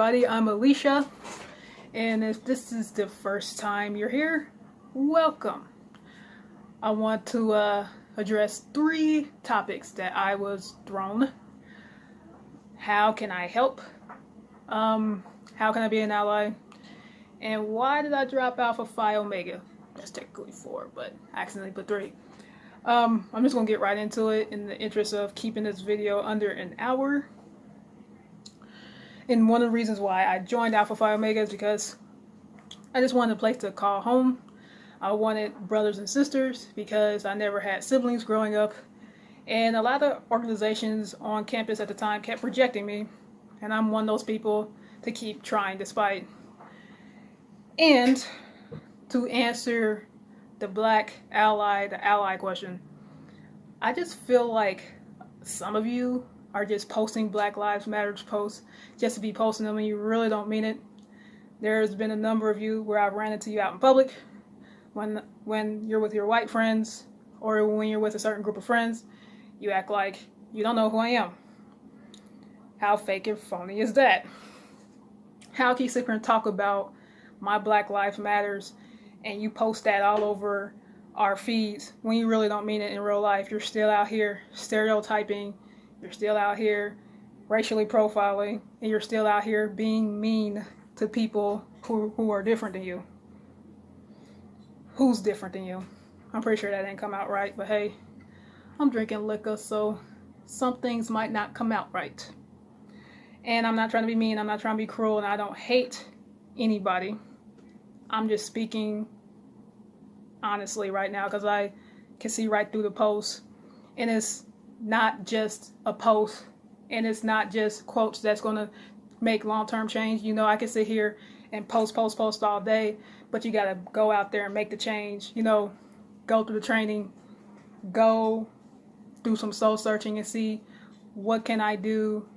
everybody, I'm Alesha, and if this is the first time you're here, welcome. I want to address 3 topics that I was thrown. How can I help? How can I be an ally? And why did I drop Alpha Phi Omega? That's technically 4, but I accidentally put 3. I'm just going to get right into it in the interest of keeping this video under an hour. And one of the reasons why I joined Alpha Phi Omega is because I just wanted a place to call home. I wanted brothers and sisters because I never had siblings growing up. And a lot of organizations on campus at the time kept rejecting me. And I'm one of those people to keep trying despite. And to answer the black ally, the ally question, I just feel like some of you are just posting Black Lives Matter posts just to be posting them and you really don't mean it. There's been a number of you where I've ran into you out in public when you're with your white friends or when you're with a certain group of friends, you act like you don't know who I am. How fake and phony is that? How can you sit here and talk about my Black Lives Matters and you post that all over our feeds when you really don't mean it in real life? You're still out here stereotyping, you're still out here racially profiling, and you're still out here being mean to people who are different than you. Who's different than you? I'm pretty sure that didn't come out right, but hey, I'm drinking liquor, so some things might not come out right. And I'm not trying to be mean, I'm not trying to be cruel, and I don't hate anybody. I'm just speaking honestly right now because I can see right through the post. And it's not just a post, and it's not just quotes that's going to make long-term change. You know, I can sit here and post all day, but you got to go out there and make the change. You know, go through the training, go do some soul searching and see what can I do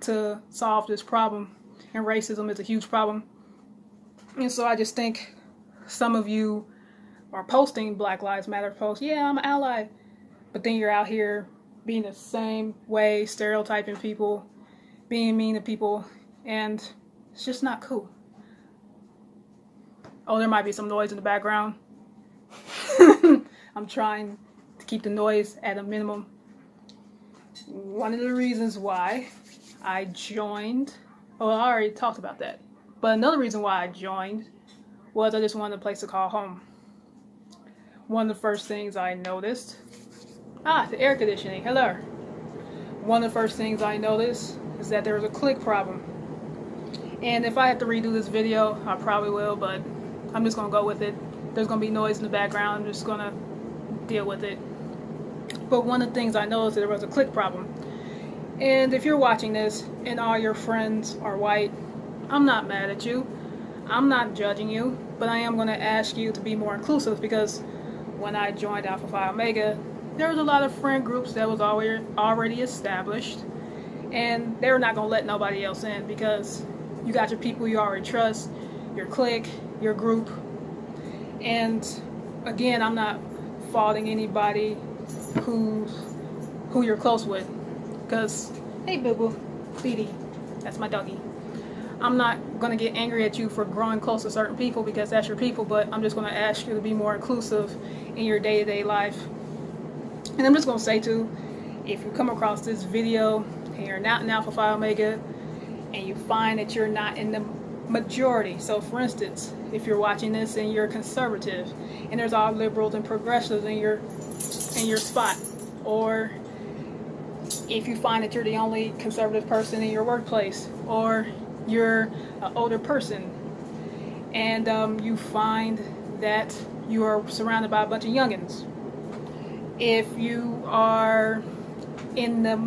to solve this problem. And racism is a huge problem. And so I just think some of you are posting Black Lives Matter posts. Yeah, I'm an ally. But then you're out here being the same way, stereotyping people, being mean to people, and it's just not cool. Oh, there might be some noise in the background. I'm trying to keep the noise at a minimum. One of the reasons why I joined, I already talked about that, but another reason why I joined was I just wanted a place to call home. One of the first things I noticed, the air conditioning, hello. One of the first things I noticed is that there was a clique problem. And if I have to redo this video, I probably will, but I'm just going to go with it. There's going to be noise in the background, I'm just going to deal with it. But one of the things I noticed, there was a clique problem. And if you're watching this and all your friends are white, I'm not mad at you. I'm not judging you, but I am going to ask you to be more inclusive, because when I joined Alpha Phi Omega, there was a lot of friend groups that was already established, and they were not going to let nobody else in because you got your people you already trust, your clique, your group. And again, I'm not faulting anybody who you're close with, because hey boo boo, Speedy, that's my doggy. I'm not going to get angry at you for growing close to certain people because that's your people, but I'm just going to ask you to be more inclusive in your day-to-day life. And I'm just going to say too, if you come across this video and you're not in Alpha Phi Omega and you find that you're not in the majority, so for instance, if you're watching this and you're conservative and there's all liberals and progressives in your spot, or if you find that you're the only conservative person in your workplace, or you're an older person and you find that you are surrounded by a bunch of youngins. If you are in the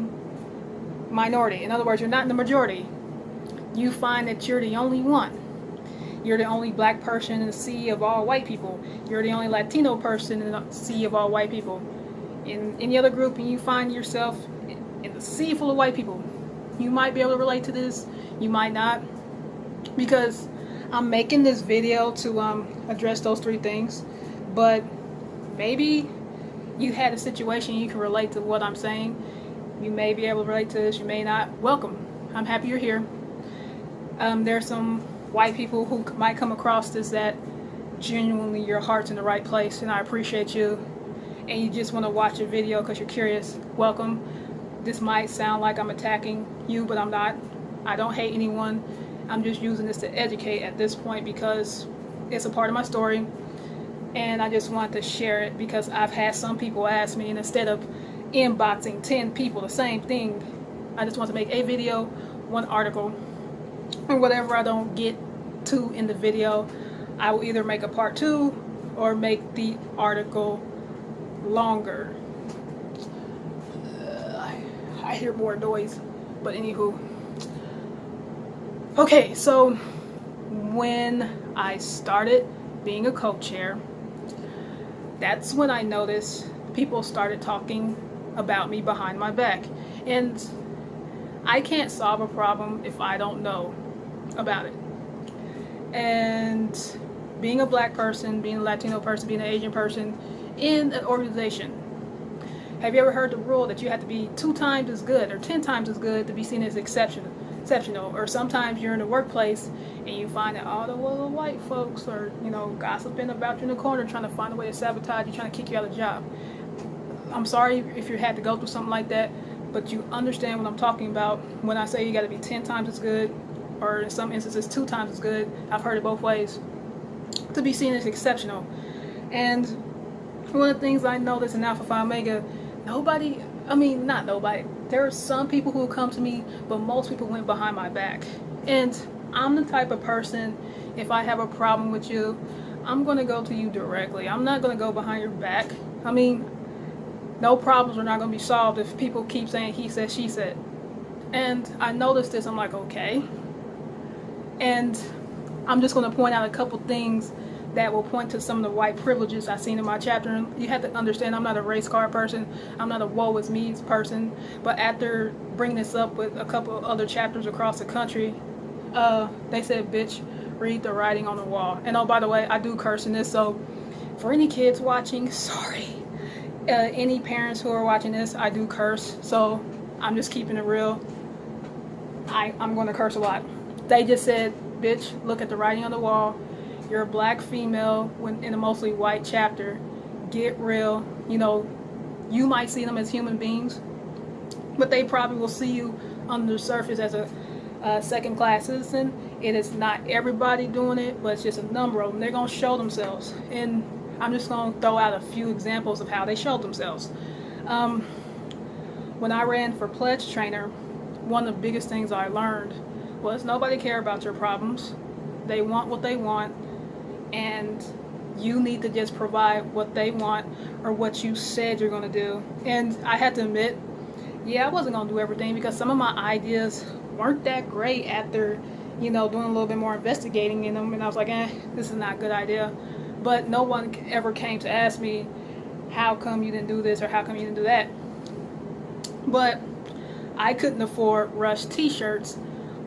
minority, in other words, you're not in the majority, you find that you're the only one. You're the only black person in the sea of all white people. You're the only Latino person in the sea of all white people. In any other group, and you find yourself in the sea full of white people, you might be able to relate to this, you might not, because I'm making this video to address those 3 things. But maybe you had a situation you can relate to what I'm saying. You may be able to relate to this, you may not. Welcome. I'm happy you're here. There's some white people who might come across this that genuinely your heart's in the right place, and I appreciate you, and you just want to watch a video because you're curious. Welcome. This might sound like I'm attacking you, but I'm not. I don't hate anyone. I'm just using this to educate at this point because it's a part of my story, and I just want to share it because I've had some people ask me, and instead of inboxing 10 people the same thing, I just want to make a video, one article, and whatever I don't get to in the video, I will either make a part 2 or make the article longer. I hear more noise, but anywho. Okay, so when I started being a co-chair, that's when I noticed people started talking about me behind my back. And I can't solve a problem if I don't know about it. And being a black person, being a Latino person, being an Asian person in an organization, have you ever heard the rule that you have to be 2 times as good or 10 times as good to be seen as exceptional? Or sometimes you're in the workplace and you find that all the little white folks are, gossiping about you in the corner, trying to find a way to sabotage you, trying to kick you out of the job. I'm sorry if you had to go through something like that, but you understand what I'm talking about when I say you got to be 10 times as good, or in some instances 2 times as good. I've heard it both ways, to be seen as exceptional. And one of the things I noticed in Alpha Phi Omega, not nobody, there are some people who come to me, but most people went behind my back. And I'm the type of person, if I have a problem with you, I'm going to go to you directly. I'm not going to go behind your back. No problems are not going to be solved if people keep saying he said, she said. And I noticed this, I'm like, okay. And I'm just going to point out a couple things that will point to some of the white privileges I've seen in my chapter. And you have to understand, I'm not a race card person. I'm not a woe is me person. But after bringing this up with a couple of other chapters across the country, they said, bitch, read the writing on the wall. And oh, by the way, I do curse in this. So for any kids watching, sorry. Any parents who are watching this, I do curse. So I'm just keeping it real. I'm going to curse a lot. They just said, bitch, look at the writing on the wall. You're a black female in a mostly white chapter. Get real. You might see them as human beings, but they probably will see you under the surface as a second-class citizen. It is not everybody doing it, but it's just a number of them. They're going to show themselves. And I'm just going to throw out a few examples of how they showed themselves. When I ran for pledge trainer, one of the biggest things I learned was nobody cares about your problems. They want what they want. And you need to just provide what they want or what you said you're going to do. And I had to admit, I wasn't going to do everything because some of my ideas weren't that great after, doing a little bit more investigating in them. And I was like, this is not a good idea. But no one ever came to ask me, how come you didn't do this or how come you didn't do that? But I couldn't afford Rush t-shirts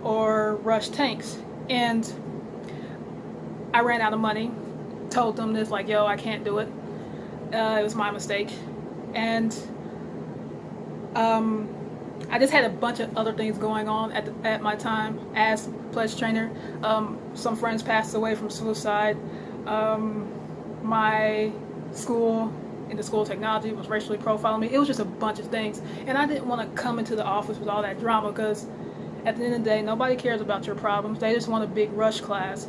or Rush tanks. And I ran out of money, told them this, like, yo, I can't do it. It was my mistake. And I just had a bunch of other things going on at my time as pledge trainer. Some friends passed away from suicide. My school, in the School of Technology, was racially profiling me. It was just a bunch of things. And I didn't want to come into the office with all that drama because at the end of the day, nobody cares about your problems. They just want a big rush class.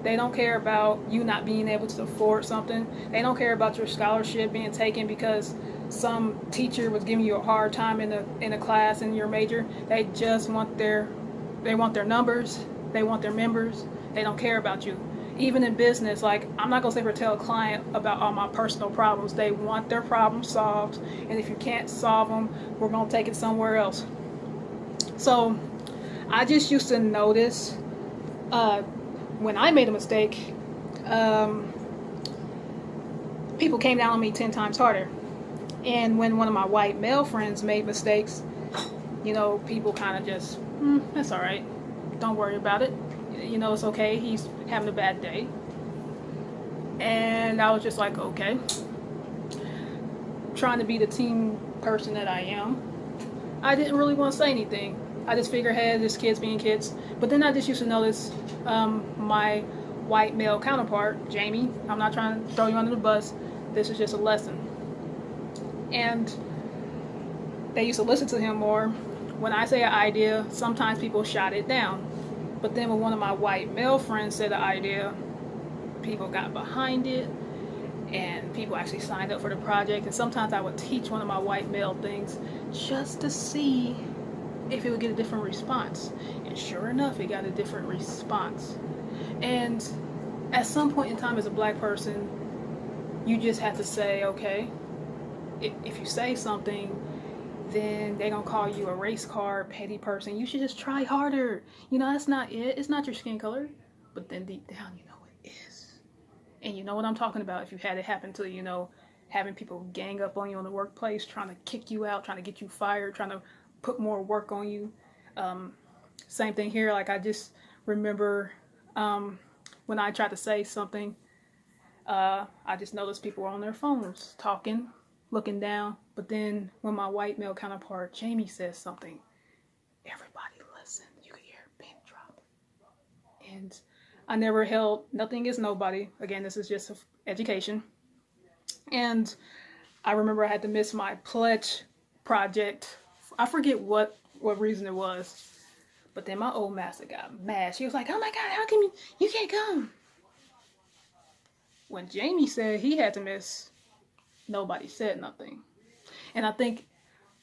They don't care about you not being able to afford something. They don't care about your scholarship being taken because some teacher was giving you a hard time in a class in your major. They just want their numbers. They want their members. They don't care about you. Even in business, like, I'm not going to sit here and tell a client about all my personal problems. They want their problems solved. And if you can't solve them, we're going to take it somewhere else. So I just used to notice when I made a mistake, people came down on me 10 times harder. And when one of my white male friends made mistakes, people kind of just, that's all right. Don't worry about it. It's okay. He's having a bad day. And I was just like, okay. Trying to be the team person that I am, I didn't really want to say anything. I just figured, hey, just kids being kids. But then I just used to notice my white male counterpart, Jamie. I'm not trying to throw you under the bus. This is just a lesson. And they used to listen to him more. When I say an idea, sometimes people shot it down. But then when one of my white male friends said an idea, people got behind it, and people actually signed up for the project. And sometimes I would teach one of my white male things just to see if it would get a different response. And sure enough, it got a different response. And at some point in time as a black person, you just have to say, okay, if you say something, then they're gonna call you a race card, petty person. You should just try harder. You know, that's not it. It's not your skin color. But then deep down, you know it is. And you know what I'm talking about if you had it happen to you, know, having people gang up on you in the workplace, trying to kick you out, trying to get you fired, trying to put more work on you. Same thing here. Like, I just remember when I tried to say something, I just noticed people were on their phones talking, looking down. But then when my white male counterpart Jamie says something, everybody listened. You could hear a pin drop. And I never held nothing against nobody. Again, this is just education. And I remember I had to miss my pledge project. I forget what reason it was. But then my old master got mad. She was like, oh my God, how can you can't come? When Jamie said he had to miss, nobody said nothing. And I think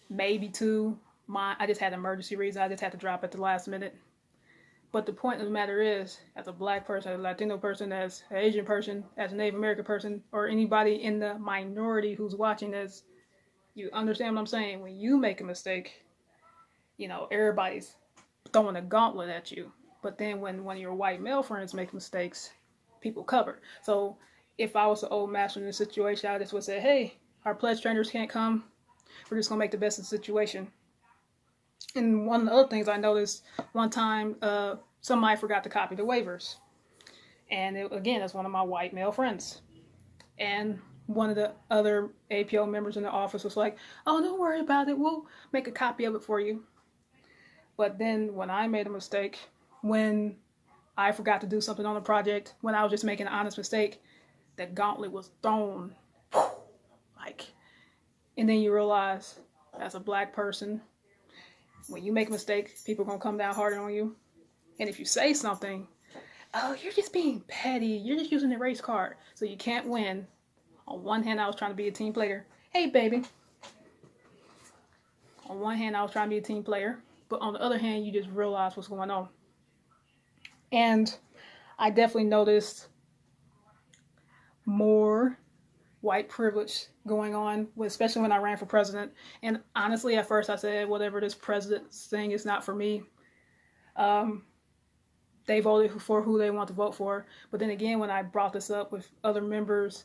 maybe too, I just had an emergency reason. I just had to drop at the last minute. But the point of the matter is, as a black person, as a Latino person, as an Asian person, as a Native American person, or anybody in the minority who's watching this, you understand what I'm saying? When you make a mistake, you know, everybody's throwing a gauntlet at you. But then when one of your white male friends make mistakes, people cover. So if I was the old master in this situation, I just would say, hey, our pledge trainers can't come. We're just going to make the best of the situation. And one of the other things I noticed one time, somebody forgot to copy the waivers. And again, that's one of my white male friends. And one of the other APO members in the office was like, oh, don't worry about it. We'll make a copy of it for you. But then when I made a mistake, when I forgot to do something on the project, when I was just making an honest mistake, the gauntlet was thrown. Like, and then you realize, as a black person, when you make a mistake, people are going to come down harder on you. And if you say something, oh, you're just being petty. You're just using the race card. So you can't win. On one hand, I was trying to be a team player. Hey, baby. On one hand, I was trying to be a team player. But on the other hand, you just realize what's going on. And I definitely noticed more white privilege going on, especially when I ran for president. And honestly, at first I said, whatever this president thing is not for me. They voted for who they want to vote for. But then again, when I brought this up with other members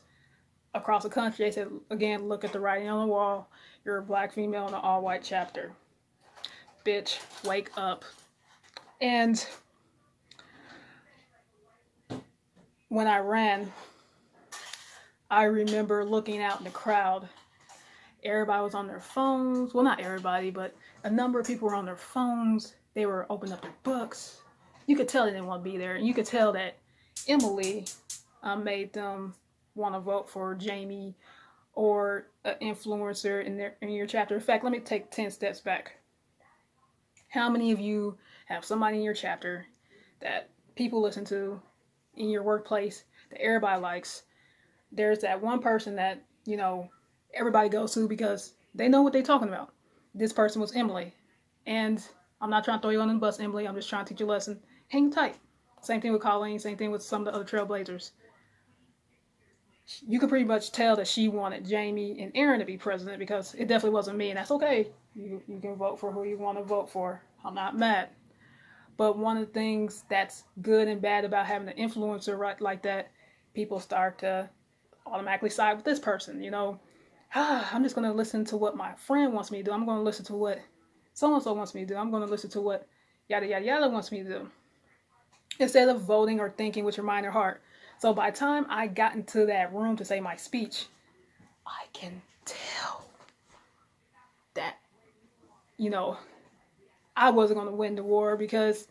across the country, they said, again, look at the writing on the wall. You're a black female in an all-white chapter. Bitch, wake up. And when I ran, I remember looking out in the crowd. Everybody was on their phones. Well, not everybody, but a number of people were on their phones. They were opening up their books. You could tell they didn't want to be there. And you could tell that Emily made them want to vote for Jamie or an influencer in your chapter. In fact, let me take 10 steps back. How many of you have somebody in your chapter that people listen to in your workplace that everybody likes? There's that one person that, you know, everybody goes to because they know what they're talking about. This person was Emily. And I'm not trying to throw you on the bus, Emily. I'm just trying to teach you a lesson. Hang tight. Same thing with Colleen. Same thing with some of the other trailblazers. You could pretty much tell that she wanted Jamie and Aaron to be president because it definitely wasn't me. And that's okay. You can vote for who you want to vote for. I'm not mad. But one of the things that's good and bad about having an influencer like that, people start to automatically side with this person, you know. I'm just going to listen to what my friend wants me to do. I'm going to listen to what so-and-so wants me to do. I'm going to listen to what yada, yada, yada wants me to do. Instead of voting or thinking with your mind or heart. So by the time I got into that room to say my speech, I can tell that, you know, I wasn't going to win the war because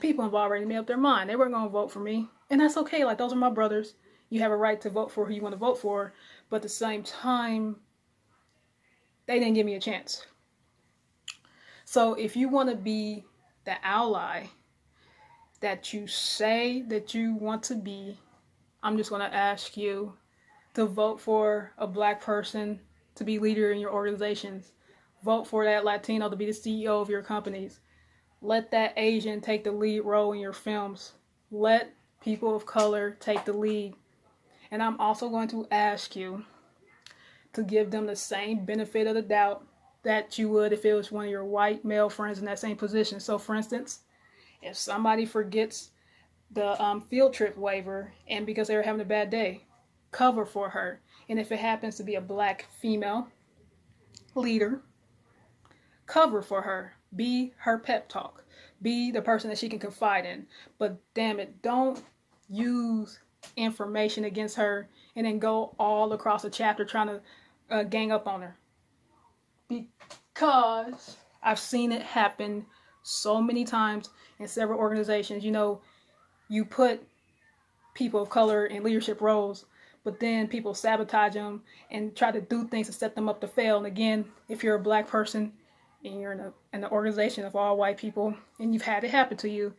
people have already made up their mind. They weren't going to vote for me. And that's okay. Like, those are my brothers. You have a right to vote for who you want to vote for. But at the same time, they didn't give me a chance. So if you want to be the ally that you say that you want to be, I'm just going to ask you to vote for a black person to be leader in your organizations. Vote for that Latino to be the CEO of your companies. Let that Asian take the lead role in your films. Let people of color take the lead. And I'm also going to ask you to give them the same benefit of the doubt that you would if it was one of your white male friends in that same position. So for instance, if somebody forgets the field trip waiver and because they were having a bad day, cover for her. And if it happens to be a black female leader, cover for her. Be her pep talk. Be the person that she can confide in. But damn it, don't use information against her and then go all across the chapter trying to gang up on her. Because I've seen it happen so many times in several organizations. You know, you put people of color in leadership roles, but then people sabotage them and try to do things to set them up to fail. And again, if you're a black person and you're in an organization of all white people and you've had it happen to you,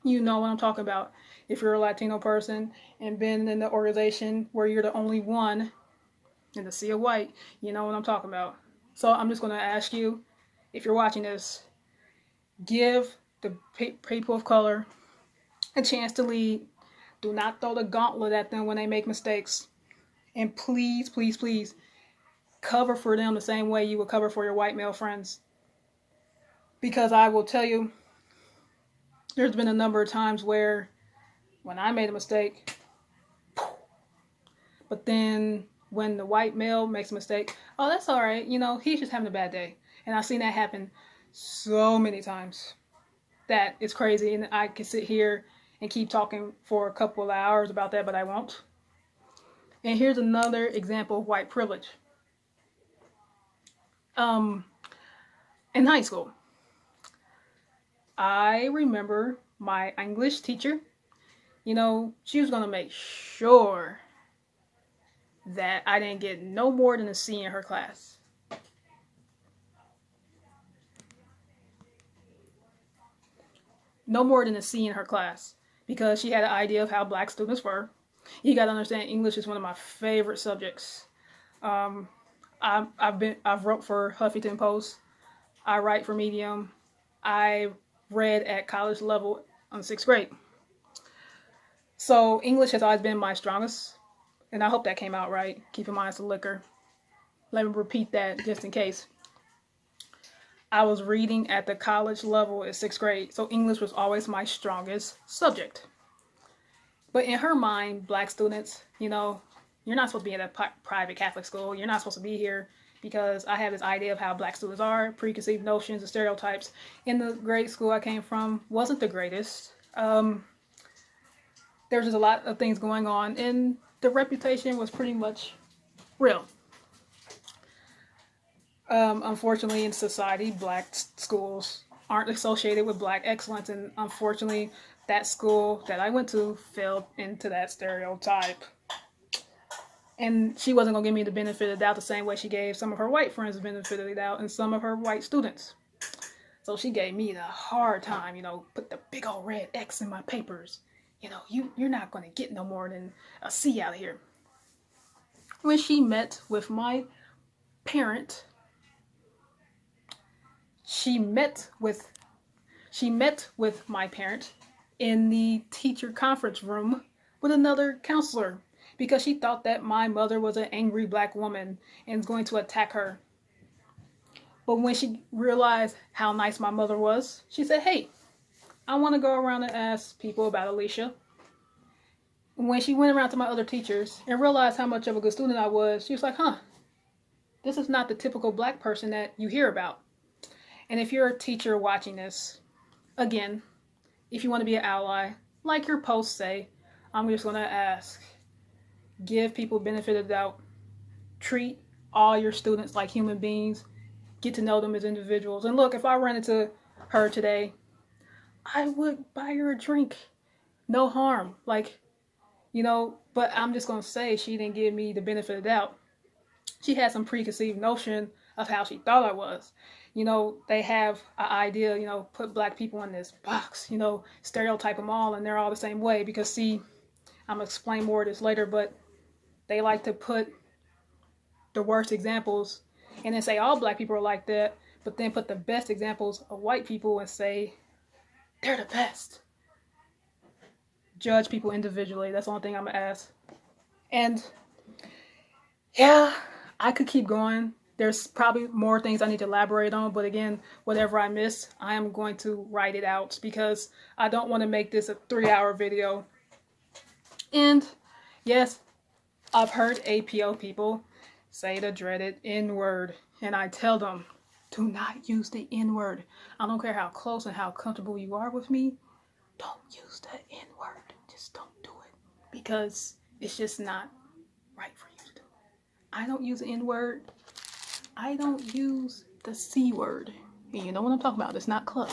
you know what I'm talking about. If you're a Latino person and been in the organization where you're the only one in the sea of white, you know what I'm talking about. So I'm just going to ask you, if you're watching this, give the people of color a chance to lead. Do not throw the gauntlet at them when they make mistakes. And please, please, please, cover for them the same way you would cover for your white male friends. Because I will tell you, there's been a number of times where when I made a mistake, but then when the white male makes a mistake, oh, that's all right. You know, he's just having a bad day. And I've seen that happen so many times that it's crazy. And I can sit here and keep talking for a couple of hours about that, but I won't. And here's another example of white privilege. In high school, I remember my English teacher, you know, she was going to make sure that I didn't get no more than a C in her class. No more than a C in her class. Because she had an idea of how black students were. You got to understand, English is one of my favorite subjects. I've wrote for Huffington Post. I write for Medium. I read at college level in 6th grade. So English has always been my strongest. And I hope that came out right. Keep in mind it's a liquor. Let me repeat that just in case. I was reading at the college level at 6th grade. So English was always my strongest subject. But in her mind, black students, you know, you're not supposed to be in a private Catholic school. You're not supposed to be here because I have this idea of how black students are, preconceived notions and stereotypes. In the grade school I came from wasn't the greatest. There was just a lot of things going on, and the reputation was pretty much real. Unfortunately, in society, black schools aren't associated with black excellence, and unfortunately, that school that I went to fell into that stereotype. And she wasn't going to give me the benefit of the doubt the same way she gave some of her white friends the benefit of the doubt and some of her white students. So she gave me the hard time, you know, put the big old red X in my papers. You know, you're not going to get no more than a C out here. When she met with my parent, she met with my parent in the teacher conference room with another counselor because she thought that my mother was an angry black woman and was going to attack her. But when she realized how nice my mother was, she said, hey, I want to go around and ask people about Alesha. When she went around to my other teachers and realized how much of a good student I was, she was like, this is not the typical black person that you hear about. And if you're a teacher watching this, again, if you want to be an ally, like your posts say, I'm just going to ask, give people benefit of the doubt, treat all your students like human beings, get to know them as individuals. And look, if I run into her today, I would buy her a drink. No harm. Like, you know, but I'm just going to say she didn't give me the benefit of the doubt. She had some preconceived notion of how she thought I was. You know, they have an idea, you know, put black people in this box, you know, stereotype them all and they're all the same way. Because, see, I'm going to explain more of this later, but they like to put the worst examples and then say all black people are like that, but then put the best examples of white people and say they're the best. Judge people individually. That's the only thing I'm going to ask. And yeah, I could keep going. There's probably more things I need to elaborate on, but again, whatever I miss, I am going to write it out because I don't want to make this a 3-hour video. And yes, I've heard APO people say the dreaded N-word, and I tell them, do not use the N-word. I don't care how close and how comfortable you are with me. Don't use the N-word. Just don't do it because it's just not right for you to do. I don't use the N-word. I don't use the C-word. And you know what I'm talking about. It's not club.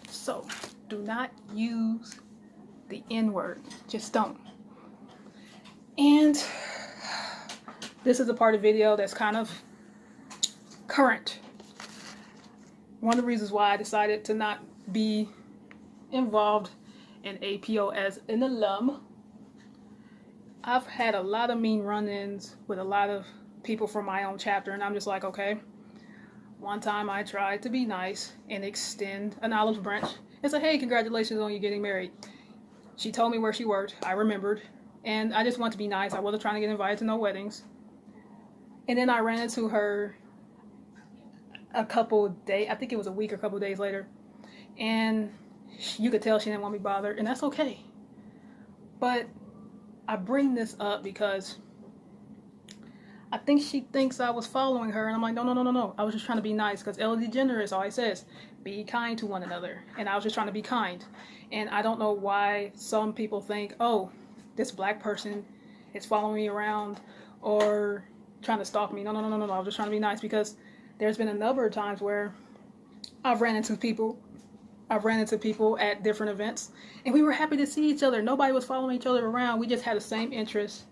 So do not use the N-word. Just don't. And this is a part of the video that's kind of current. One of the reasons why I decided to not be involved in APO as an alum, I've had a lot of mean run-ins with a lot of people from my own chapter, and I'm just like, okay. One time I tried to be nice and extend an olive branch and say, hey, congratulations on you getting married. She told me where she worked. I remembered. And I just wanted to be nice. I wasn't trying to get invited to no weddings. And then I ran into her a couple days, I think it was a week or a couple days later. And you could tell she didn't want me bothered, and that's okay. But I bring this up because I think she thinks I was following her, and I'm like, no. I was just trying to be nice because Ellen DeGeneres always says, be kind to one another. And I was just trying to be kind. And I don't know why some people think, oh, this black person is following me around or trying to stalk me. No. I was just trying to be nice because there's been a number of times where I've ran into people at different events, and we were happy to see each other. Nobody was following each other around. We just had the same interests.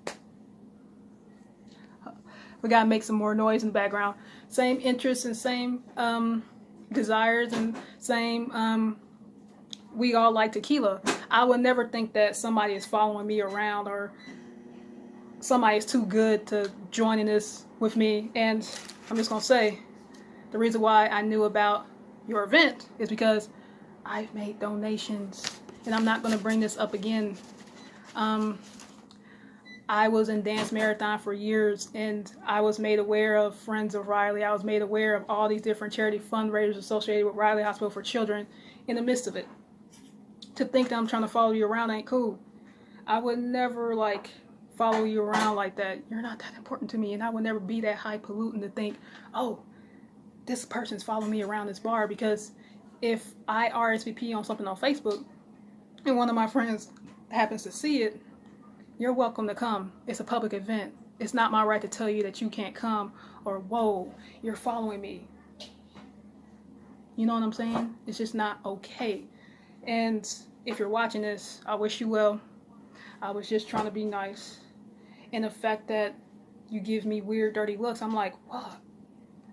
We gotta make some more noise in the background. Same interests and same desires and same. We all like tequila. I would never think that somebody is following me around or somebody is too good to join in this with me. And I'm just gonna say, the reason why I knew about your event is because I've made donations, and I'm not gonna bring this up again. I was in Dance Marathon for years, and I was made aware of Friends of Riley. I was made aware of all these different charity fundraisers associated with Riley Hospital for Children in the midst of it. To think that I'm trying to follow you around ain't cool. I would never, like, follow you around like that. You're not that important to me, and I would never be that highfalutin to think, oh, this person's following me around this bar, because if I RSVP on something on Facebook and one of my friends happens to see it, you're welcome to come. It's a public event. It's not my right to tell you that you can't come or, whoa, you're following me. You know what I'm saying? It's just not okay. And if you're watching this, I wish you well. I was just trying to be nice. And the fact that you give me weird, dirty looks, I'm like, what?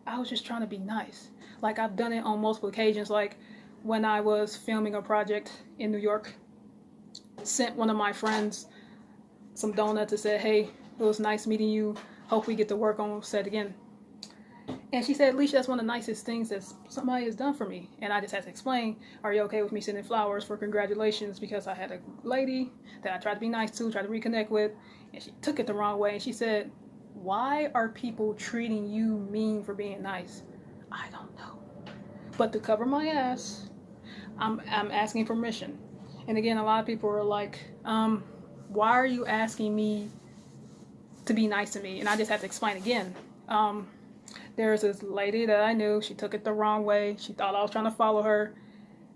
I was just trying to be nice. Like, I've done it on multiple occasions. Like, when I was filming a project in New York, sent one of my friends some donuts and said, hey, it was nice meeting you. Hope we get to work on set again. And she said, Alesha, that's one of the nicest things that somebody has done for me. And I just had to explain, are you okay with me sending flowers for congratulations? Because I had a lady that I tried to be nice to, tried to reconnect with, and she took it the wrong way. And she said, why are people treating you mean for being nice? I don't know. But to cover my ass, I'm asking permission. And again, a lot of people are like, why are you asking me to be nice to me? And I just have to explain again. There's this lady that I knew. She took it the wrong way. She thought I was trying to follow her.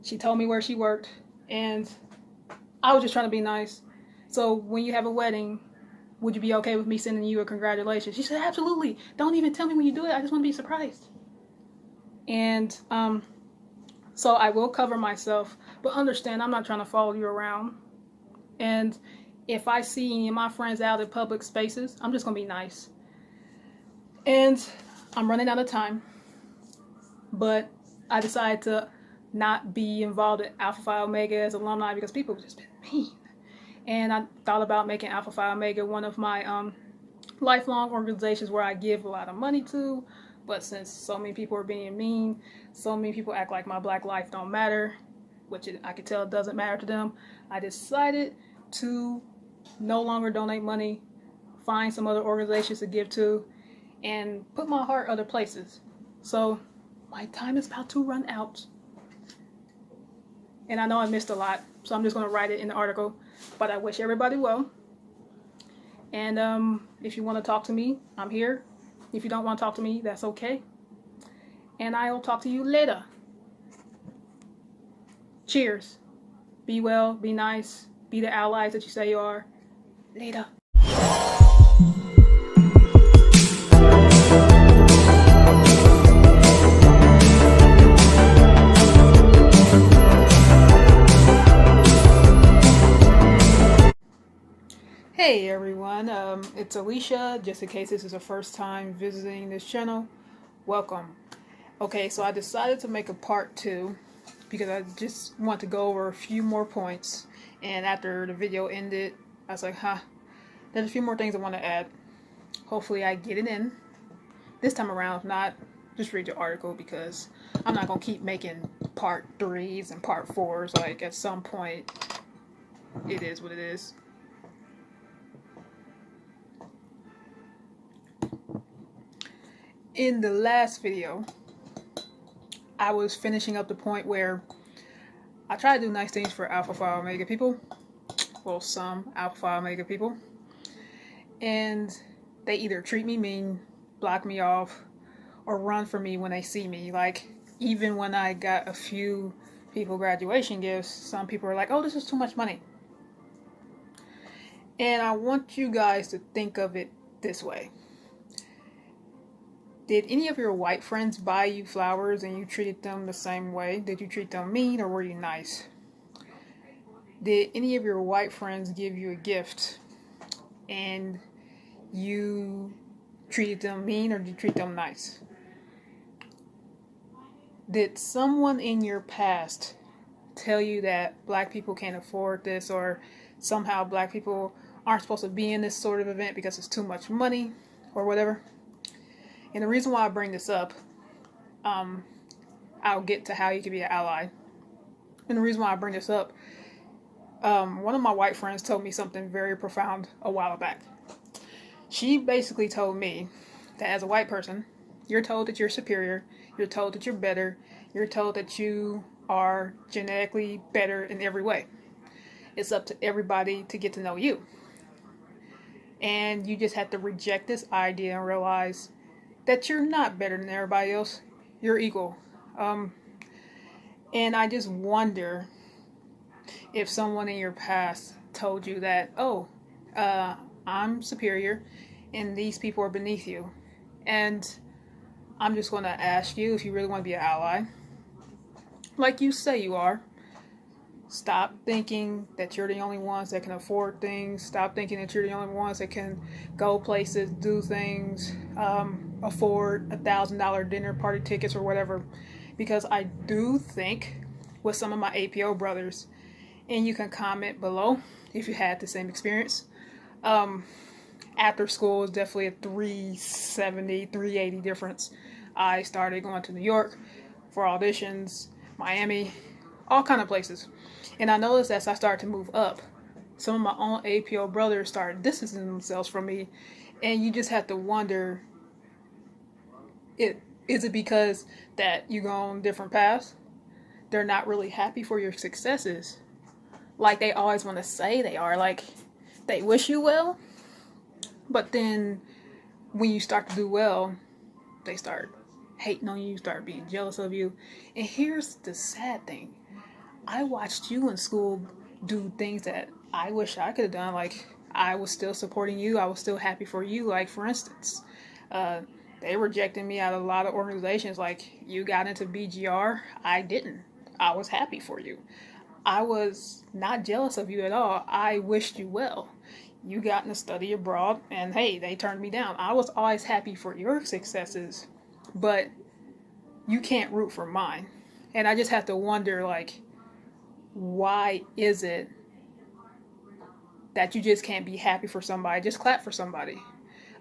She told me where she worked, and I was just trying to be nice. So when you have a wedding, would you be okay with me sending you a congratulations? She said, absolutely. Don't even tell me when you do it. I just want to be surprised. And So I will cover myself, but understand I'm not trying to follow you around. And if I see any of my friends out in public spaces, I'm just going to be nice. And I'm running out of time, but I decided to not be involved in Alpha Phi Omega as alumni because people have just been mean. And I thought about making Alpha Phi Omega one of my lifelong organizations where I give a lot of money to. But since so many people are being mean, so many people act like my black life don't matter, which I can tell doesn't matter to them, I decided to no longer donate money, find some other organizations to give to, and put my heart other places. So my time is about to run out. And I know I missed a lot, so I'm just going to write it in the article. But I wish everybody well. And if you want to talk to me, I'm here. If you don't want to talk to me, that's okay. And I'll talk to you later. Cheers. Be well, be nice, be the allies that you say you are. Later. Hey everyone, it's Alesha. Just in case this is the first time visiting this channel, welcome. Okay, so I decided to make a part 2 because I just want to go over a few more points. And after the video ended, I was like, there's a few more things I want to add. Hopefully I get it in. This time around, if not, just read the article because I'm not going to keep making part 3s and part 4s. Like, at some point, it is what it is. In the last video, I was finishing up the point where I try to do nice things for Alpha Phi Omega people. Well, some Alpha Phi Omega people. And they either treat me mean, block me off, or run from me when they see me. Like, even when I got a few people graduation gifts, some people are like, oh, this is too much money. And I want you guys to think of it this way. Did any of your white friends buy you flowers and you treated them the same way? Did you treat them mean or were you nice? Did any of your white friends give you a gift and you treated them mean or did you treat them nice? Did someone in your past tell you that black people can't afford this or somehow black people aren't supposed to be in this sort of event because it's too much money or whatever? And the reason why I bring this up, I'll get to how you can be an ally. And the reason why I bring this up, one of my white friends told me something very profound a while back. She basically told me that as a white person, you're told that you're superior, you're told that you're better, you're told that you are genetically better in every way. It's up to everybody to get to know you. And you just have to reject this idea and realize that you're not better than everybody else. You're equal. And I just wonder if someone in your past told you that, I'm superior and these people are beneath you. And I'm just going to ask you, if you really want to be an ally, like you say you are, stop thinking that you're the only ones that can afford things. Stop thinking that you're the only ones that can go places, do things, afford $1,000 dinner party tickets or whatever. Because I do think with some of my APO brothers, and you can comment below if you had the same experience. After school is definitely a 370, 380 difference. I started going to New York for auditions, Miami, all kind of places. And I noticed as I started to move up, some of my own APO brothers started distancing themselves from me. And you just have to wonder, is it because that you go on different paths? They're not really happy for your successes. Like they always want to say they are. Like they wish you well. But then when you start to do well, they start hating on you, start being jealous of you. And here's the sad thing. I watched you in school do things that I wish I could have done. Like, I was still supporting you. I was still happy for you. Like, for instance, they rejected me out of a lot of organizations. Like, you got into BGR. I didn't. I was happy for you. I was not jealous of you at all. I wished you well. You got to study abroad, and hey, they turned me down. I was always happy for your successes, but you can't root for mine. And I just have to wonder, like, why is it that you just can't be happy for somebody? Just clap for somebody.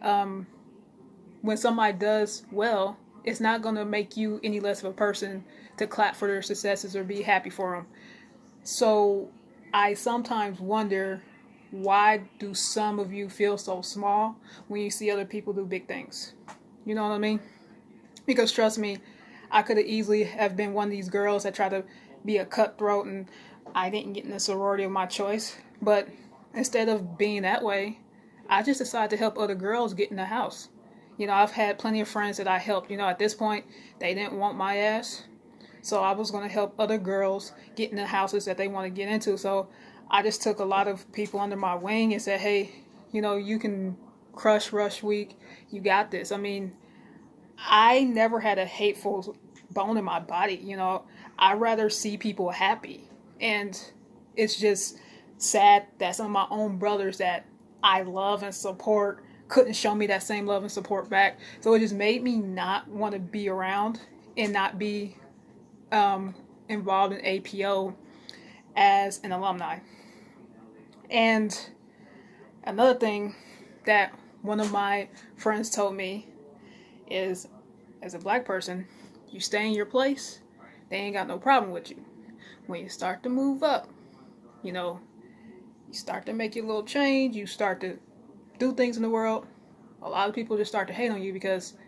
When somebody does well, it's not going to make you any less of a person to clap for their successes or be happy for them. So I sometimes wonder, why do some of you feel so small when you see other people do big things? You know what I mean? Because trust me, I could have easily have been one of these girls that try to be a cutthroat, and I didn't get in the sorority of my choice. But instead of being that way, I just decided to help other girls get in the house. You know, I've had plenty of friends that I helped. You know, at this point, they didn't want my ass. So I was going to help other girls get in the houses that they want to get into. So I just took a lot of people under my wing and said, hey, you know, you can crush Rush Week. You got this. I mean, I never had a hateful bone in my body. You know, I rather see people happy. And it's just sad that some of my own brothers that I love and support couldn't show me that same love and support back. So it just made me not want to be around and not be involved in APO as an alumni. And another thing that one of my friends told me is, as a black person, you stay in your place, they ain't got no problem with you. When you start to move up, you know, you start to make your little change, you start to do things in the world, a lot of people just start to hate on you because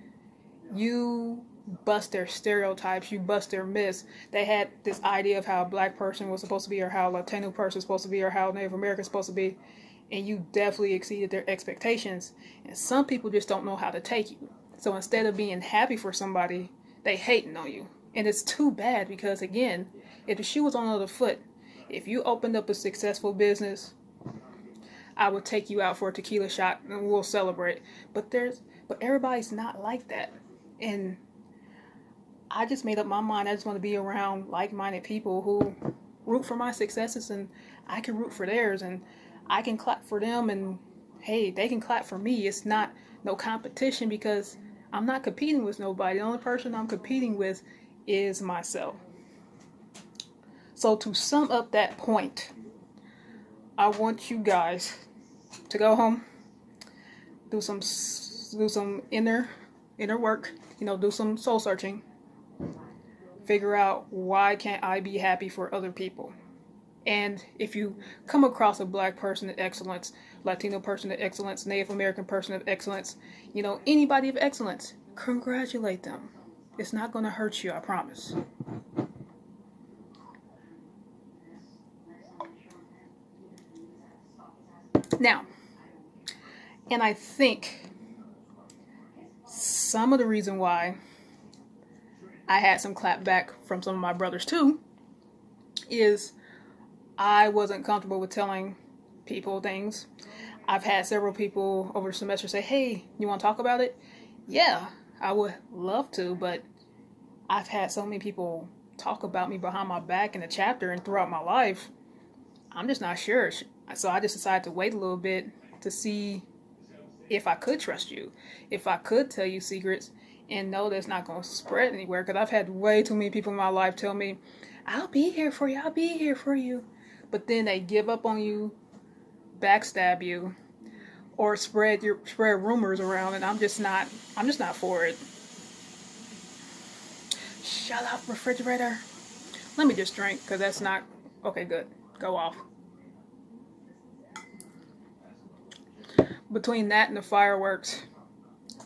you bust their stereotypes, you bust their myths. They had this idea of how a black person was supposed to be, or how a Latino person was supposed to be, or how Native American is supposed to be, and you definitely exceeded their expectations. And some people just don't know how to take you. So instead of being happy for somebody, they hating on you. And it's too bad because, again, if the shoe was on the other foot, if you opened up a successful business, I would take you out for a tequila shot and we'll celebrate. But everybody's not like that. And I just made up my mind. I just want to be around like-minded people who root for my successes, and I can root for theirs, and I can clap for them, and hey, they can clap for me. It's not no competition because I'm not competing with nobody. The only person I'm competing with is myself. So to sum up that point, I want you guys to go home, do some inner work, you know, do some soul searching. Figure out, why can't I be happy for other people? And if you come across a black person of excellence, Latino person of excellence, Native American person of excellence, you know, anybody of excellence, congratulate them. It's not going to hurt you, I promise. Now, and I think some of the reason why I had some clap back from some of my brothers too is I wasn't comfortable with telling people things. I've had several people over the semester say, hey, you want to talk about it? Yeah, I would love to, but I've had so many people talk about me behind my back in the chapter and throughout my life. I'm just not sure. So I just decided to wait a little bit to see if I could trust you, if I could tell you secrets and know that's not going to spread anywhere. Because I've had way too many people in my life tell me, I'll be here for you, I'll be here for you. But then they give up on you, backstab you, or spread rumors around, and I'm just not for it. Shut up, refrigerator. Let me just drink, because that's not... Okay, good. Go off. Between that and the fireworks,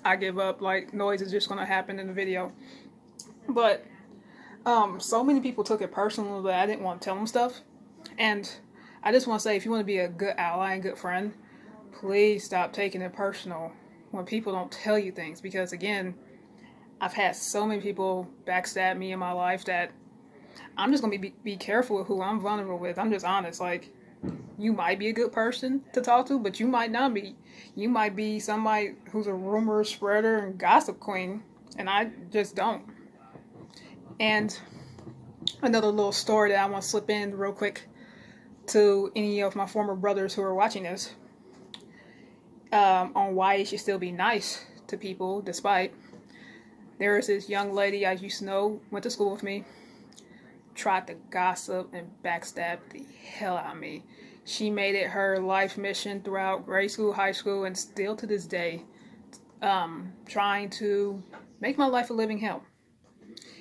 I give up. Like, noise is just going to happen in the video. But so many people took it personal that I didn't want to tell them stuff. And I just want to say, if you want to be a good ally and good friend, please stop taking it personal when people don't tell you things. Because again, I've had so many people backstab me in my life that I'm just going to be careful with who I'm vulnerable with. I'm just honest. Like, you might be a good person to talk to, but you might not be. You might be somebody who's a rumor spreader and gossip queen, and I just don't. And another little story that I want to slip in real quick to any of my former brothers who are watching this, on why you should still be nice to people despite. There is this young lady I used to know, went to school with me, tried to gossip and backstab the hell out of me. She made it her life mission throughout grade school, high school, and still to this day, trying to make my life a living hell.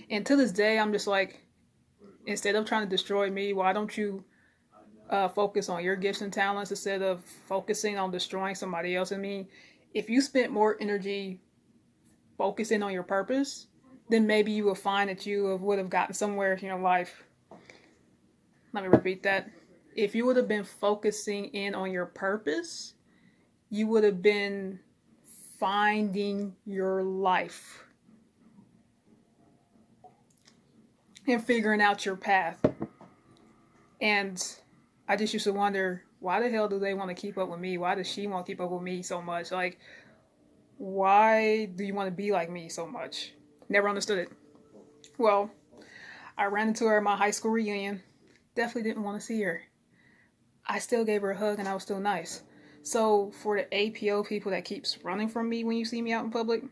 And to this day, I'm just like, instead of trying to destroy me, why don't you focus on your gifts and talents instead of focusing on destroying somebody else? I mean, if you spent more energy focusing on your purpose, then maybe you will find that you would have gotten somewhere in your life. Let me repeat that. If you would have been focusing in on your purpose, you would have been finding your life and figuring out your path. And I just used to wonder, why the hell do they want to keep up with me? Why does she want to keep up with me so much? Like, why do you want to be like me so much? Never understood it. Well, I ran into her at my high school reunion. Definitely didn't want to see her. I still gave her a hug and I was still nice. So for the APO people that keeps running from me when you see me out in public,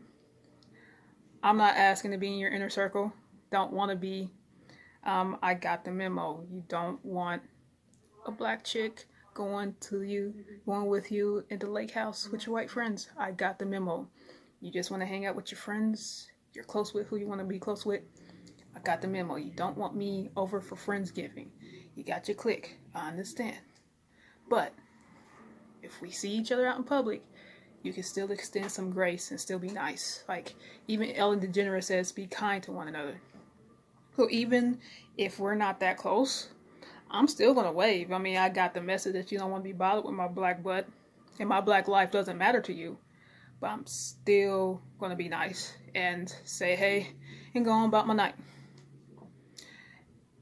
I'm not asking to be in your inner circle. Don't want to be. I got the memo. You don't want a black chick going with you in the lake house with your white friends. I got the memo. You just want to hang out with your friends. You're close with who you want to be close with. I got the memo. You don't want me over for Friendsgiving. You got your clique. I understand. But if we see each other out in public, you can still extend some grace and still be nice. Like, even Ellen DeGeneres says, be kind to one another. So even if we're not that close, I'm still going to wave. I mean, I got the message that you don't want to be bothered with my black butt, and my black life doesn't matter to you. But I'm still going to be nice and say hey and go on about my night.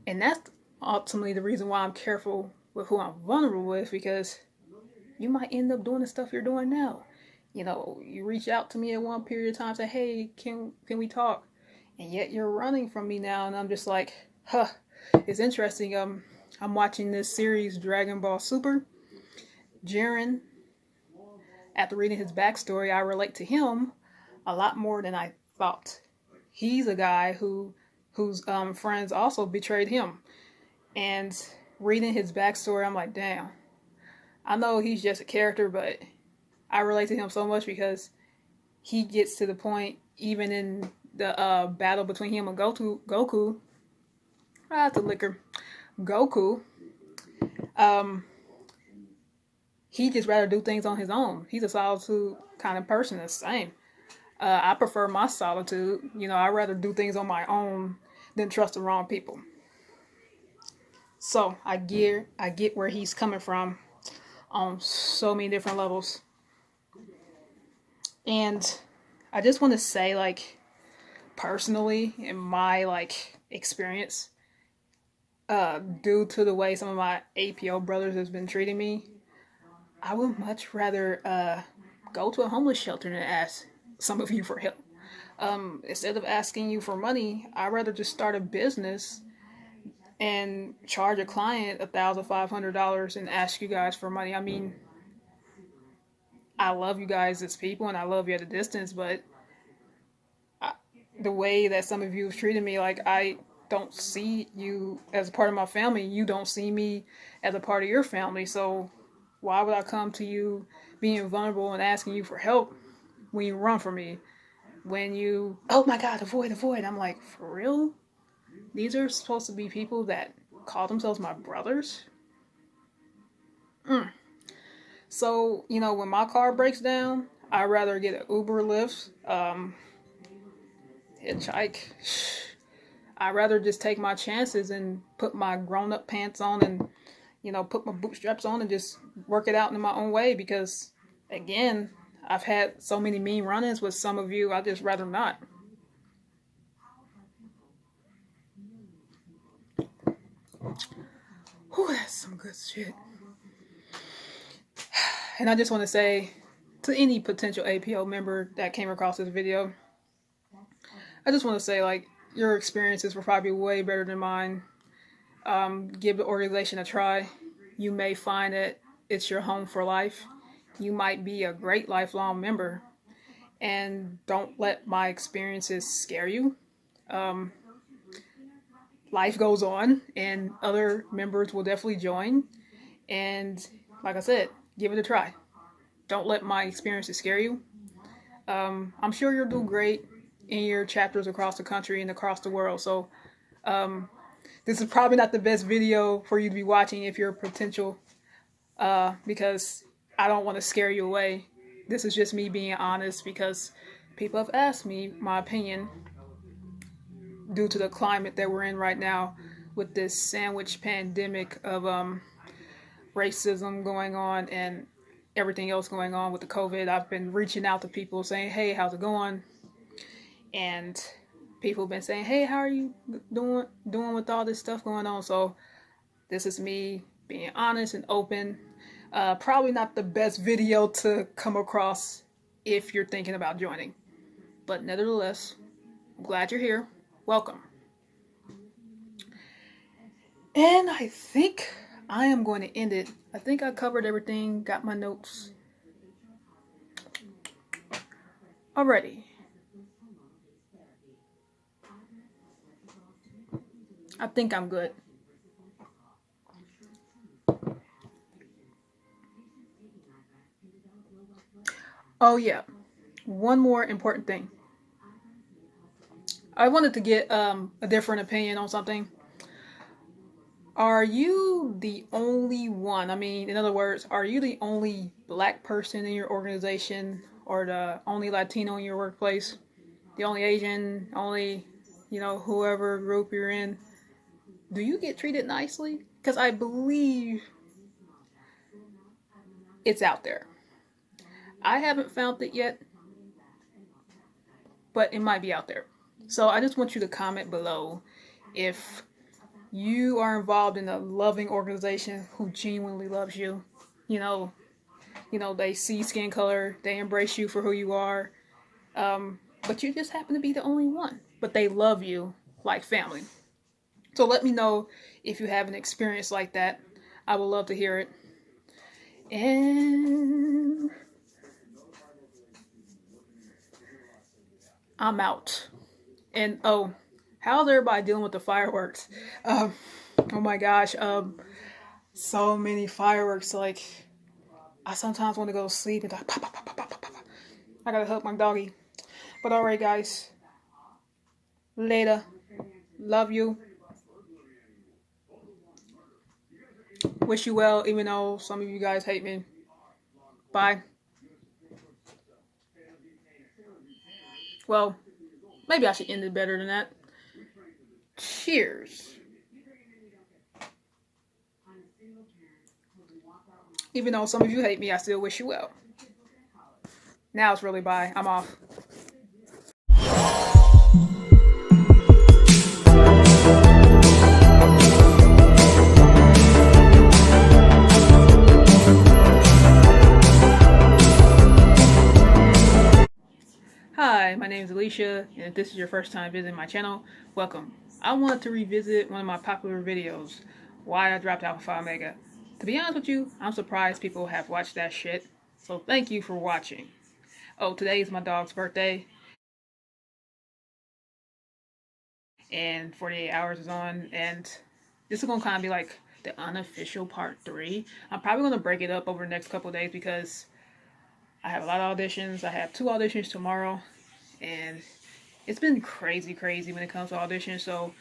And that's ultimately the reason why I'm careful with who I'm vulnerable with, because you might end up doing the stuff you're doing now. You know, you reach out to me at one period of time, say, hey, can we talk? And yet you're running from me now, and I'm just like, it's interesting. I'm watching this series, Dragon Ball Super. Jiren, after reading his backstory, I relate to him a lot more than I thought. He's a guy whose friends also betrayed him. And reading his backstory, I'm like, damn. I know he's just a character, but I relate to him so much because he gets to the point, even in the battle between him and Goku, the liquor, Goku, he just rather do things on his own. He's a solitude kind of person. The same. I prefer my solitude. You know, I'd rather do things on my own than trust the wrong people. So I get where he's coming from on so many different levels. And I just want to say, like, personally, in my, like, experience, due to the way some of my APO brothers has been treating me, I would much rather go to a homeless shelter than ask some of you for help. Instead of asking you for money, I'd rather just start a business and charge a client $1,500 and ask you guys for money. I mean, I love you guys as people and I love you at a distance, but the way that some of you have treated me, like, I don't see you as a part of my family. You don't see me as a part of your family. So why would I come to you being vulnerable and asking you for help when you run from me? When you, oh my God, avoid. I'm like, for real? These are supposed to be people that call themselves my brothers? So, you know, when my car breaks down, I'd rather get an Uber, Lyft, hitchhike. I'd rather just take my chances and put my grown-up pants on and, you know, put my bootstraps on and just work it out in my own way, because, again, I've had so many mean run-ins with some of you, I'd just rather not. Whew, that's some good shit. And I just want to say to any potential APO member that came across this video, I just want to say, like, your experiences were probably way better than mine. Give the organization a try. You may find that it's your home for life. You might be a great lifelong member. And don't let my experiences scare you. Um, Life goes on, and other members will definitely join. And like I said, give it a try. Don't let my experiences scare you. I'm sure you'll do great in your chapters across the country and across the world. So this is probably not the best video for you to be watching if you're a potential, because I don't want to scare you away. This is just me being honest because people have asked me my opinion due to the climate that we're in right now with this sandwich pandemic of racism going on and everything else going on with the COVID. I've been reaching out to people saying, hey, how's it going? And people have been saying, hey, how are you doing with all this stuff going on? So this is me being honest and open. Probably not the best video to come across if you're thinking about joining. But nevertheless, I'm glad you're here. Welcome. And I think I am going to end it. I think I covered everything, got my notes already. I think I'm good. Oh yeah, one more important thing. I wanted to get a different opinion on something. Are you the only one? I mean, in other words, are you the only black person in your organization, or the only Latino in your workplace? The only Asian, only, whoever group you're in? Do you get treated nicely? Because I believe it's out there. I haven't found it yet, but it might be out there. So I just want you to comment below if you are involved in a loving organization who genuinely loves you. They see skin color, they embrace you for who you are, but you just happen to be the only one. But they love you like family. So let me know if you have an experience like that. I would love to hear it. And I'm out. And how's everybody dealing with the fireworks? Oh my gosh, so many fireworks. Like, I sometimes want to go to sleep and like, pop, pop, pop, pop, pop, pop. I gotta help my doggy. But alright, guys. Later. Love you. Wish you well, even though some of you guys hate me. Bye. Well, maybe I should end it better than that. Cheers. Even though some of you hate me, I still wish you well. Now it's really bye. I'm off. Hi, my name is Alesha, and if this is your first time visiting my channel, welcome. I wanted to revisit one of my popular videos, why I dropped Alpha Phi Omega. To be honest with you, I'm surprised people have watched that shit, so thank you for watching. Oh, today is my dog's birthday, and 48 hours is on, and this is going to kind of be like the unofficial part 3. I'm probably going to break it up over the next couple of days because I have a lot of auditions. I have 2 auditions tomorrow, and it's been crazy when it comes to auditions, so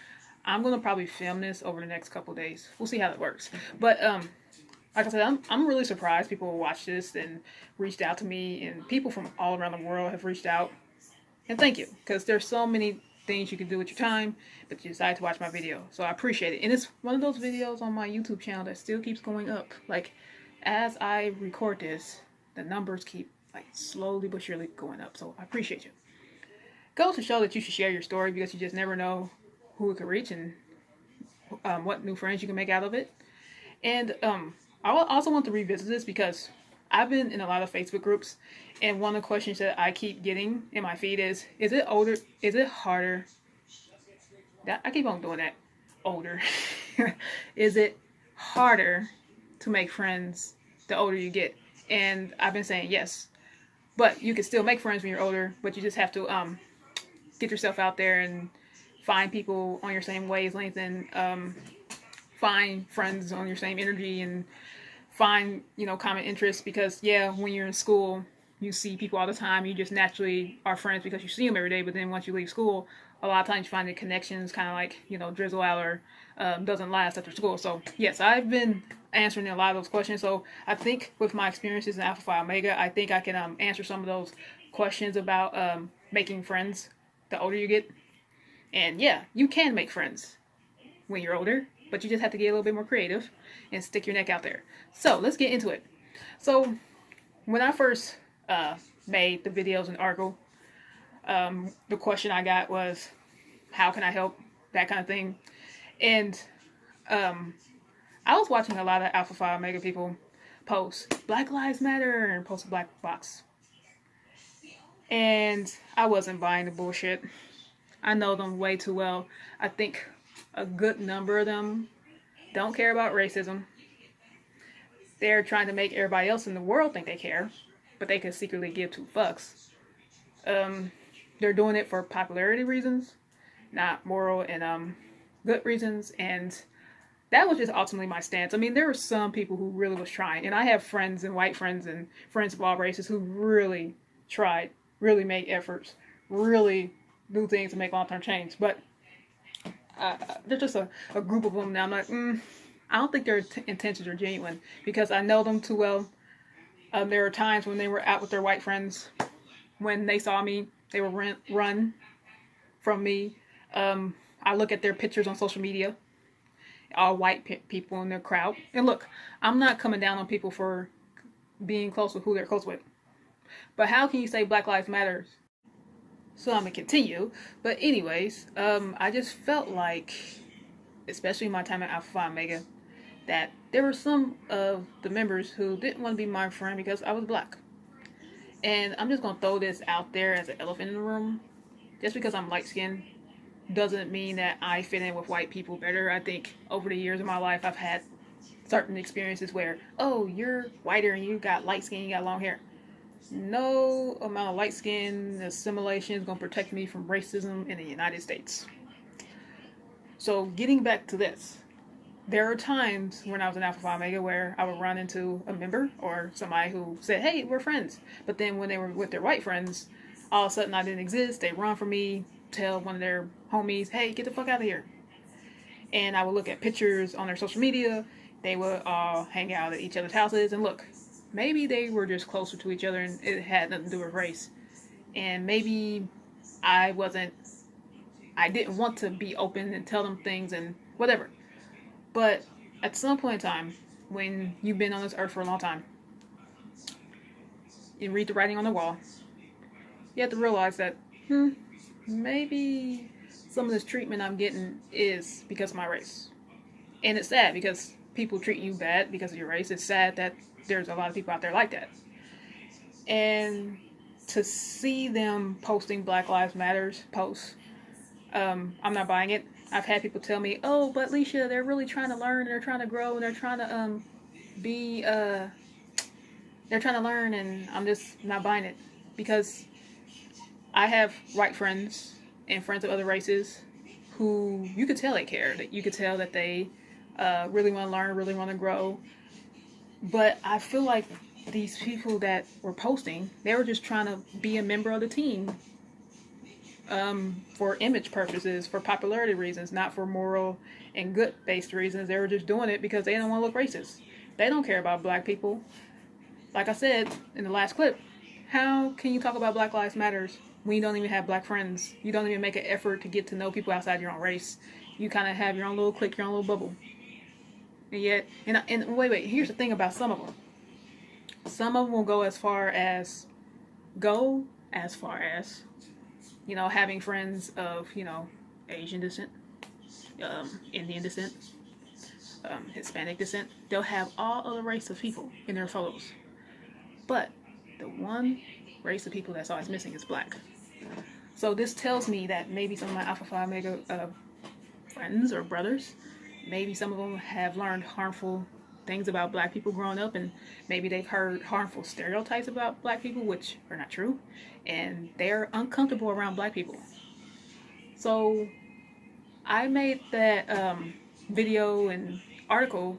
I'm going to probably film this over the next couple of days. We'll see how that works. But, like I said, I'm really surprised people will watch this and reached out to me, and people from all around the world have reached out. And thank you, because there's so many things you can do with your time, but you decided to watch my video, so I appreciate it. And it's one of those videos on my YouTube channel that still keeps going up. Like, as I record this, the numbers keep like slowly but surely going up, so I appreciate you. Goes to show that you should share your story, because you just never know who it could reach and what new friends you can make out of it. And I also want to revisit this because I've been in a lot of Facebook groups, and one of the questions that I keep getting in my feed is it harder I keep on doing that. Older. Is it harder to make friends the older you get? And I've been saying yes. But you can still make friends when you're older, but you just have to get yourself out there and find people on your same wavelength, and find friends on your same energy, and find, common interests. Because yeah, when you're in school, you see people all the time, you just naturally are friends because you see them every day. But then once you leave school, a lot of times you find the connections kind of like, drizzle out, or doesn't last after school. So yes, I've been answering a lot of those questions. So I think with my experiences in Alpha Phi Omega, I think I can answer some of those questions about making friends the older you get. And yeah, you can make friends when you're older, but you just have to get a little bit more creative and stick your neck out there. So let's get into it. So when I first made the videos and article, the question I got was, how can I help? That kind of thing. And I was watching a lot of Alpha Phi Omega people post Black Lives Matter and post a black box. And I wasn't buying the bullshit. I know them way too well. I think a good number of them don't care about racism. They're trying to make everybody else in the world think they care, but they can secretly give two fucks. They're doing it for popularity reasons, not moral and good reasons. And that was just ultimately my stance. I mean, there were some people who really was trying, and I have friends and white friends and friends of all races who really tried, really made efforts, really do things to make long-term change. But there's just a group of them now. I'm like, I don't think their intentions are genuine, because I know them too well. There were times when they were out with their white friends, when they saw me, they would run from me. I look at their pictures on social media, all white people in their crowd. And look, I'm not coming down on people for being close with who they're close with. But how can you say Black Lives Matter? So I'm going to continue. But anyways, I just felt like, especially in my time at Alpha Phi Omega, that there were some of the members who didn't want to be my friend because I was black. And I'm just going to throw this out there as an elephant in the room. Just because I'm light-skinned doesn't mean that I fit in with white people better. I think over the years of my life, I've had certain experiences where, oh, you're whiter and you got light skin, you got long hair. No amount of light skin assimilation is going to protect me from racism in the United States. So getting back to this, there are times when I was in Alpha Phi Omega where I would run into a member or somebody who said, hey, we're friends. But then when they were with their white friends, all of a sudden I didn't exist. They run from me, tell one of their homies, hey, get the fuck out of here. And I would look at pictures on their social media. They would all hang out at each other's houses, and look, maybe they were just closer to each other and it had nothing to do with race. And maybe I didn't want to be open and tell them things and whatever. But at some point in time, when you've been on this earth for a long time, you read the writing on the wall, you have to realize that, maybe some of this treatment I'm getting is because of my race. And it's sad because people treat you bad because of your race. It's sad that there's a lot of people out there like that. And to see them posting Black Lives Matters posts, I'm not buying it. I've had people tell me, oh, but Alesha, they're really trying to learn, they're trying to grow, and they're trying to they're trying to learn, and I'm just not buying it. Because I have white friends and friends of other races who you could tell they care. That you could tell that they really want to learn, really want to grow. But I feel like these people that were posting, they were just trying to be a member of the team for image purposes, for popularity reasons, not for moral and good-based reasons. They were just doing it because they don't want to look racist. They don't care about black people. Like I said in the last clip, how can you talk about Black Lives Matters when you don't even have black friends? You don't even make an effort to get to know people outside your own race. You kind of have your own little clique, your own little bubble. And yet, and wait, here's the thing about some of them. Some of them will go as far as, having friends of, Asian descent, Indian descent, Hispanic descent. They'll have all other race of people in their photos. But the one race of people that's always missing is black. So this tells me that maybe some of my Alpha Phi Omega friends or brothers. Maybe some of them have learned harmful things about black people growing up, and maybe they've heard harmful stereotypes about black people, which are not true, and they're uncomfortable around black people. So I made that video and article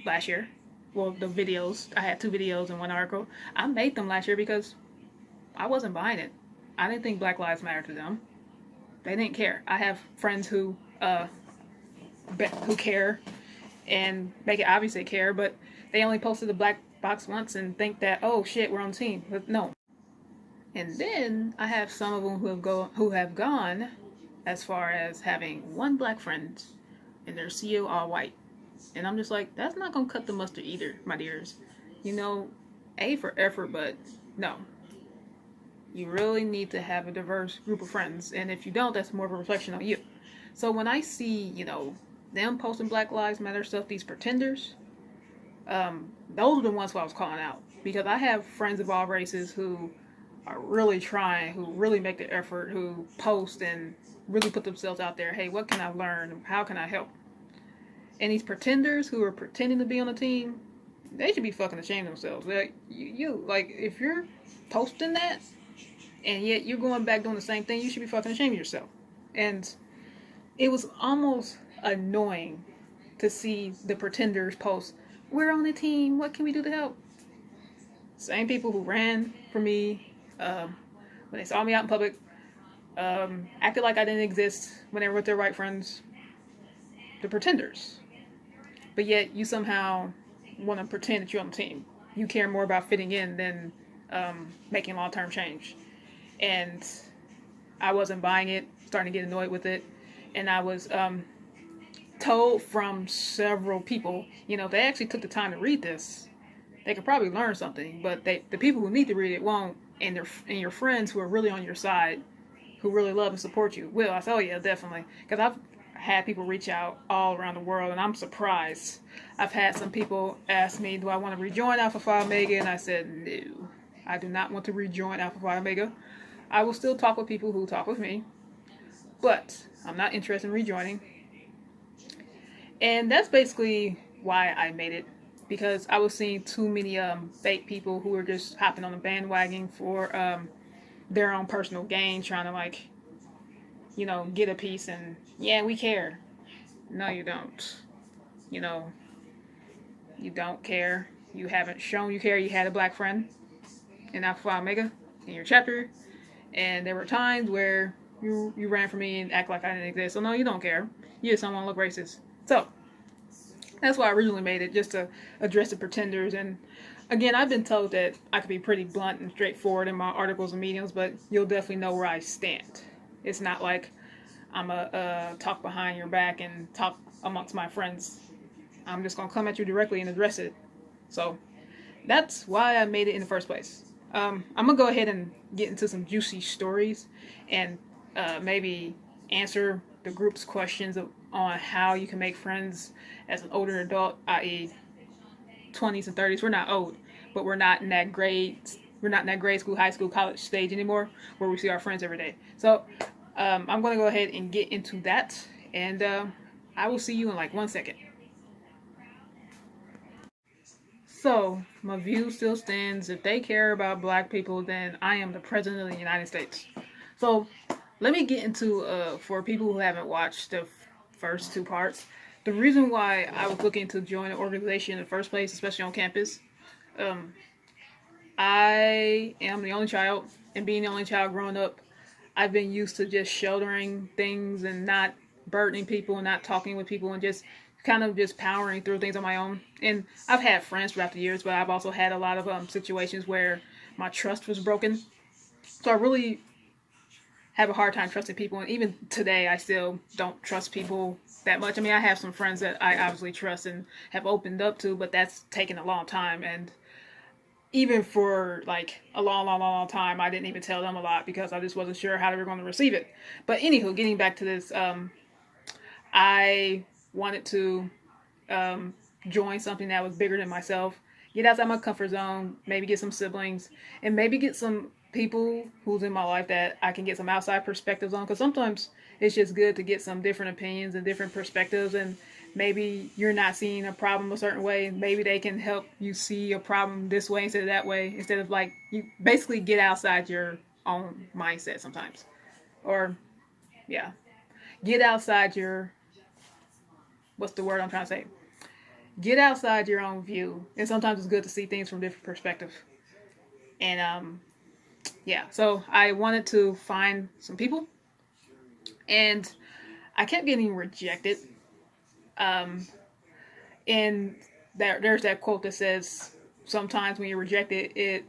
last year. Well, the videos, I had 2 videos and 1 article. I made them last year because I wasn't buying it. I didn't think Black Lives Matter to them. They didn't care. I have friends who care and make it obvious they care, but they only posted the black box once and think that, oh shit, we're on the team. But no. And then I have some of them who have gone as far as having 1 black friend and their CEO all white. And I'm just like, that's not gonna cut the mustard either, my dears. You know, A for effort, but no. You really need to have a diverse group of friends. And if you don't, that's more of a reflection on you. So when I see, you know, them posting Black Lives Matter stuff, these pretenders, those are the ones who I was calling out. Because I have friends of all races who are really trying, who really make the effort, who post and really put themselves out there. Hey, what can I learn? How can I help? And these pretenders who are pretending to be on the team, they should be fucking ashamed of themselves. Like, like, if you're posting that, and yet you're going back doing the same thing, you should be fucking ashamed of yourself. And it was almost annoying to see the pretenders post, we're on the team, what can we do to help? Same people who ran for me when they saw me out in public, acted like I didn't exist when they were with their white friends. The pretenders. But yet you somehow want to pretend that you're on the team. You care more about fitting in than making long-term change. And I wasn't buying it, starting to get annoyed with it. And I was told from several people, you know, if they actually took the time to read this, they could probably learn something. But the people who need to read it won't, and your friends who are really on your side, who really love and support you, will. I said, oh yeah, definitely. Because I've had people reach out all around the world, and I'm surprised. I've had some people ask me, do I want to rejoin Alpha Phi Omega? And I said, no, I do not want to rejoin Alpha Phi Omega. I will still talk with people who talk with me, but I'm not interested in rejoining. And that's basically why I made it, because I was seeing too many fake people who were just hopping on the bandwagon for their own personal gain, trying to, like, you know, get a piece and, yeah, we care. No, you don't. You know, you don't care. You haven't shown you care. You had a black friend in Alpha Phi Omega in your chapter, and there were times where you ran for me and act like I didn't exist. So no, you don't care. You just don't want to look racist. So that's why I originally made it, just to address the pretenders. And again, I've been told that I could be pretty blunt and straightforward in my articles and mediums, but you'll definitely know where I stand. It's not like I'm a talk behind your back and talk amongst my friends. I'm just going to come at you directly and address it. So that's why I made it in the first place. I'm going to go ahead and get into some juicy stories and maybe answer the group's questions on how you can make friends as an older adult, i.e. 20s and 30s. We're not old, but we're not in that grade school, high school, college stage anymore where we see our friends every day. So I'm going to go ahead and get into that, and I will see you in like 1 second. So, my view still stands. If they care about black people, then I am the president of the United States. So, let me get into, for people who haven't watched the first 2 parts, the reason why I was looking to join an organization in the first place, especially on campus. I am the only child, and being the only child growing up, I've been used to just sheltering things and not burdening people and not talking with people and just kind of just powering through things on my own. And I've had friends throughout the years, but I've also had a lot of situations where my trust was broken. So I really have a hard time trusting people. And even today, I still don't trust people that much. I mean, I have some friends that I obviously trust and have opened up to, but that's taken a long time. And even for like a long time, I didn't even tell them a lot because I just wasn't sure how they were going to receive it. But anywho, getting back to this, I wanted to join something that was bigger than myself, get outside my comfort zone, maybe get some siblings, and maybe get some people who's in my life that I can get some outside perspectives on. Because sometimes it's just good to get some different opinions and different perspectives, and maybe you're not seeing a problem a certain way. Maybe they can help you see a problem this way instead of that way, instead of like you basically get outside your own mindset sometimes. Or, yeah, get outside your, what's the word I'm trying to say? Get outside your own view. And sometimes it's good to see things from different perspectives. And, yeah, so I wanted to find some people, and I kept getting rejected. Um, and there's that quote that says, sometimes when you're rejected, it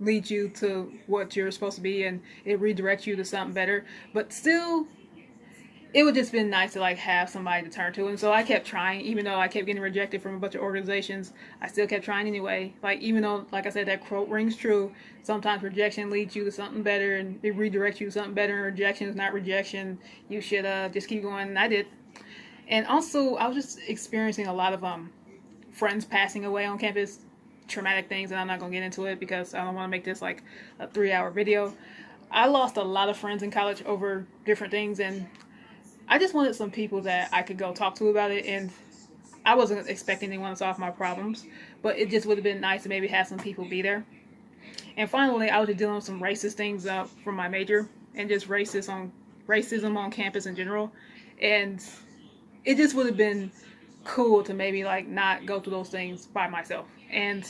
leads you to what you're supposed to be, and it redirects you to something better. But still, it would just been nice to like have somebody to turn to. And so I kept trying, even though I kept getting rejected from a bunch of organizations. I still kept trying anyway. Like, even though, like I said, that quote rings true, sometimes rejection leads you to something better, and it redirects you to something better. And rejection is not rejection. You should just keep going. And I did. And also, I was just experiencing a lot of friends passing away on campus, traumatic things, and I'm not going to get into it because I don't want to make this like a 3-hour video. I lost a lot of friends in college over different things, and I just wanted some people that I could go talk to about it. And I wasn't expecting anyone to solve my problems, but it just would have been nice to maybe have some people be there. And finally, I was just dealing with some racist things from my major, and just racism on campus in general. And it just would have been cool to maybe like not go through those things by myself. And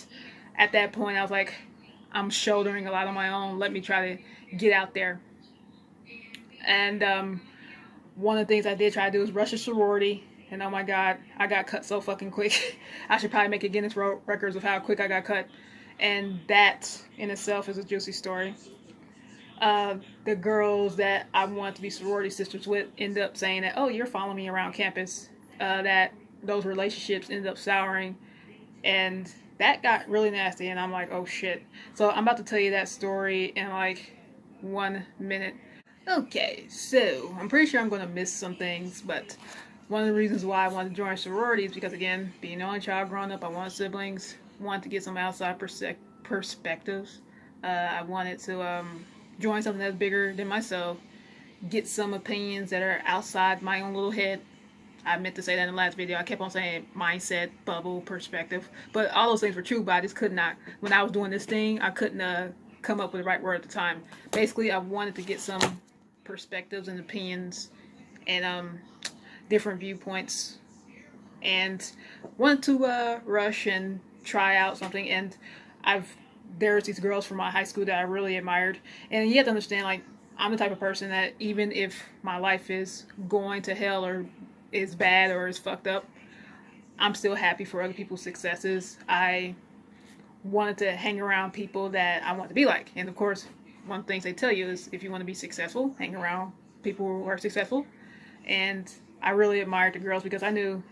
at that point, I was like, I'm shouldering a lot on my own. Let me try to get out there. And one of the things I did try to do was rush a sorority. And oh my God, I got cut so fucking quick. I should probably make a Guinness World Records of how quick I got cut. And that in itself is a juicy story. The girls that I wanted to be sorority sisters with end up saying that, oh, you're following me around campus. That those relationships ended up souring. And that got really nasty. And I'm like, oh shit. So I'm about to tell you that story in like 1 minute. Okay, so I'm pretty sure I'm going to miss some things, but one of the reasons why I wanted to join sorority is because, again, being the only child growing up, I wanted siblings, wanted to get some outside perspectives. I wanted to join something that's bigger than myself, get some opinions that are outside my own little head. I meant to say that in the last video. I kept on saying mindset, bubble, perspective, but all those things were true, but I just could not. When I was doing this thing, I couldn't come up with the right word at the time. Basically, I wanted to get some perspectives and opinions and different viewpoints, and wanted to rush and try out something. And there's these girls from my high school that I really admired, and you have to understand, like, I'm the type of person that even if my life is going to hell or is bad or is fucked up, I'm still happy for other people's successes. I wanted to hang around people that I want to be like. And of course, one of the things they tell you is if you want to be successful, hang around people who are successful. And I really admired the girls because I knew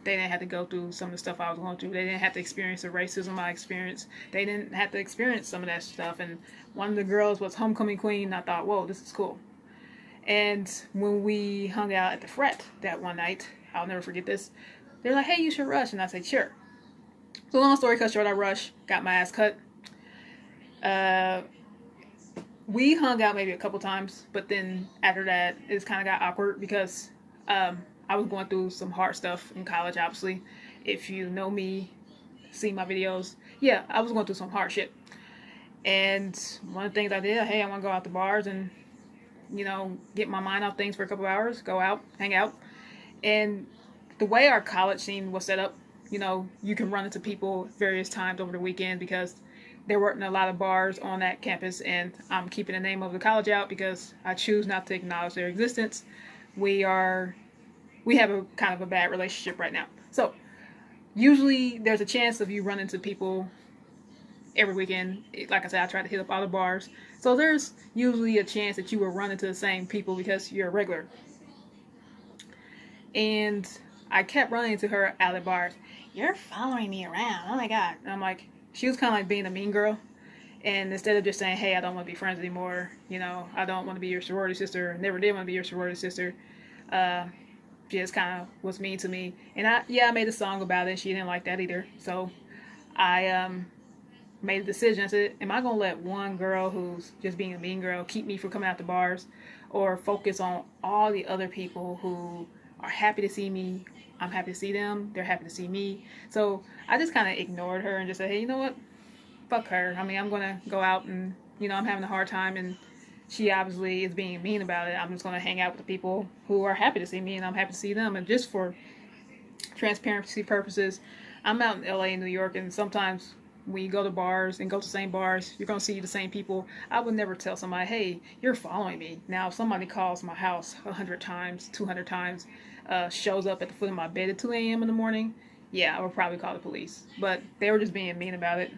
they didn't have to go through some of the stuff I was going through. They didn't have to experience the racism I experienced. They didn't have to experience some of that stuff. And one of the girls was homecoming queen. And I thought, whoa, this is cool. And when we hung out at the frat that one night, I'll never forget this. They're like, hey, you should rush. And I said, sure. So long story cut short, I rushed, got my ass cut. We hung out maybe a couple times, but then after that, it just kind of got awkward because I was going through some hard stuff in college, obviously. If you know me, see my videos, yeah, I was going through some hard shit. And one of the things I did, hey, I want to go out to bars and, you know, get my mind off things for a couple hours, go out, hang out. And the way our college scene was set up, you know, you can run into people various times over the weekend because there weren't a lot of bars on that campus, and I'm keeping the name of the college out because I choose not to acknowledge their existence. We have a kind of a bad relationship right now. So usually there's a chance of you run into people every weekend. Like I said, I try to hit up all the bars. So there's usually a chance that you will run into the same people because you're a regular. And I kept running into her out at bars. You're following me around. Oh my God. And I'm like, she was kind of like being a mean girl. And instead of just saying, hey, I don't want to be friends anymore, you know, I don't want to be your sorority sister, never did want to be your sorority sister, she just kind of was mean to me. And I made a song about it. She didn't like that either. So I made a decision. I said, am I going to let one girl who's just being a mean girl keep me from coming out to bars, or focus on all the other people who are happy to see me? I'm happy to see them. They're happy to see me. So I just kind of ignored her and just said, hey, you know what? Fuck her. I mean, I'm going to go out and, I'm having a hard time, and she obviously is being mean about it. I'm just going to hang out with the people who are happy to see me, and I'm happy to see them. And just for transparency purposes, I'm out in LA and New York, and sometimes when you go to bars and go to the same bars, you're going to see the same people. I would never tell somebody, hey, you're following me. Now, if somebody calls my house 100 times, 200 times, shows up at the foot of my bed at 2 a.m. in the morning, yeah, I would probably call the police. But they were just being mean about it.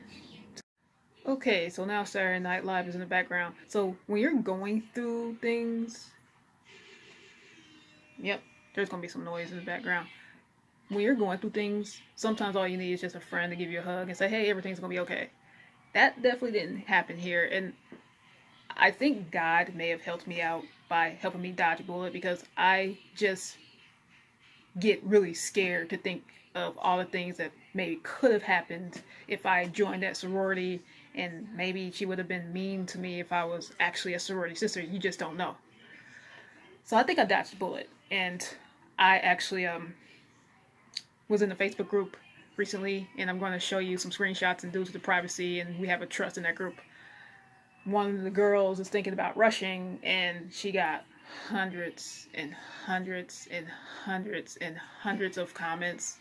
Okay, so now Saturday Night Live is in the background. So when you're going through things, yep, there's going to be some noise in the background. When you're going through things, sometimes all you need is just a friend to give you a hug and say, hey, everything's going to be okay. That definitely didn't happen here. And I think God may have helped me out by helping me dodge a bullet, because I just get really scared to think of all the things that maybe could have happened if I joined that sorority, and maybe she would have been mean to me if I was actually a sorority sister. You just don't know. So I think I dodged a bullet, and I actually was in the Facebook group recently, and I'm going to show you some screenshots, and due to the privacy, and we have a trust in that group, one of the girls is thinking about rushing, and she got hundreds and hundreds and hundreds and hundreds of comments.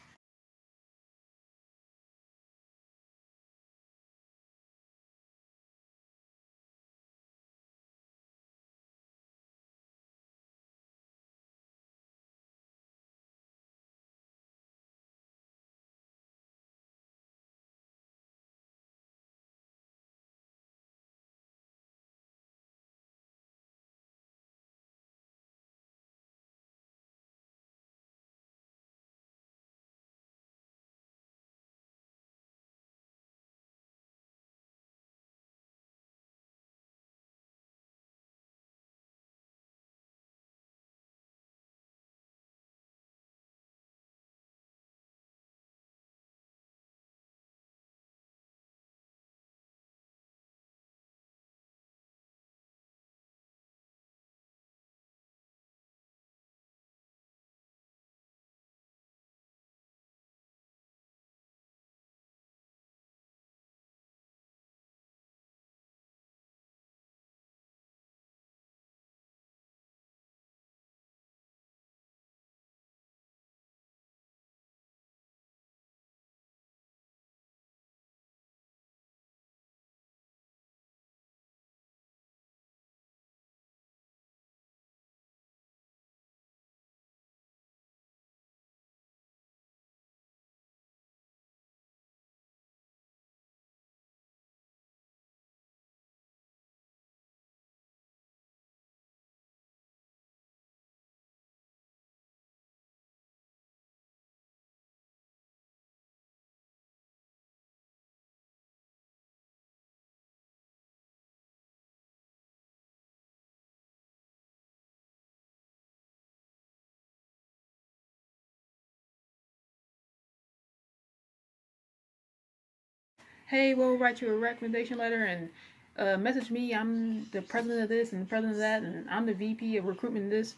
Hey, we'll write you a recommendation letter, and message me. I'm the president of this and the president of that, and I'm the VP of recruitment of this.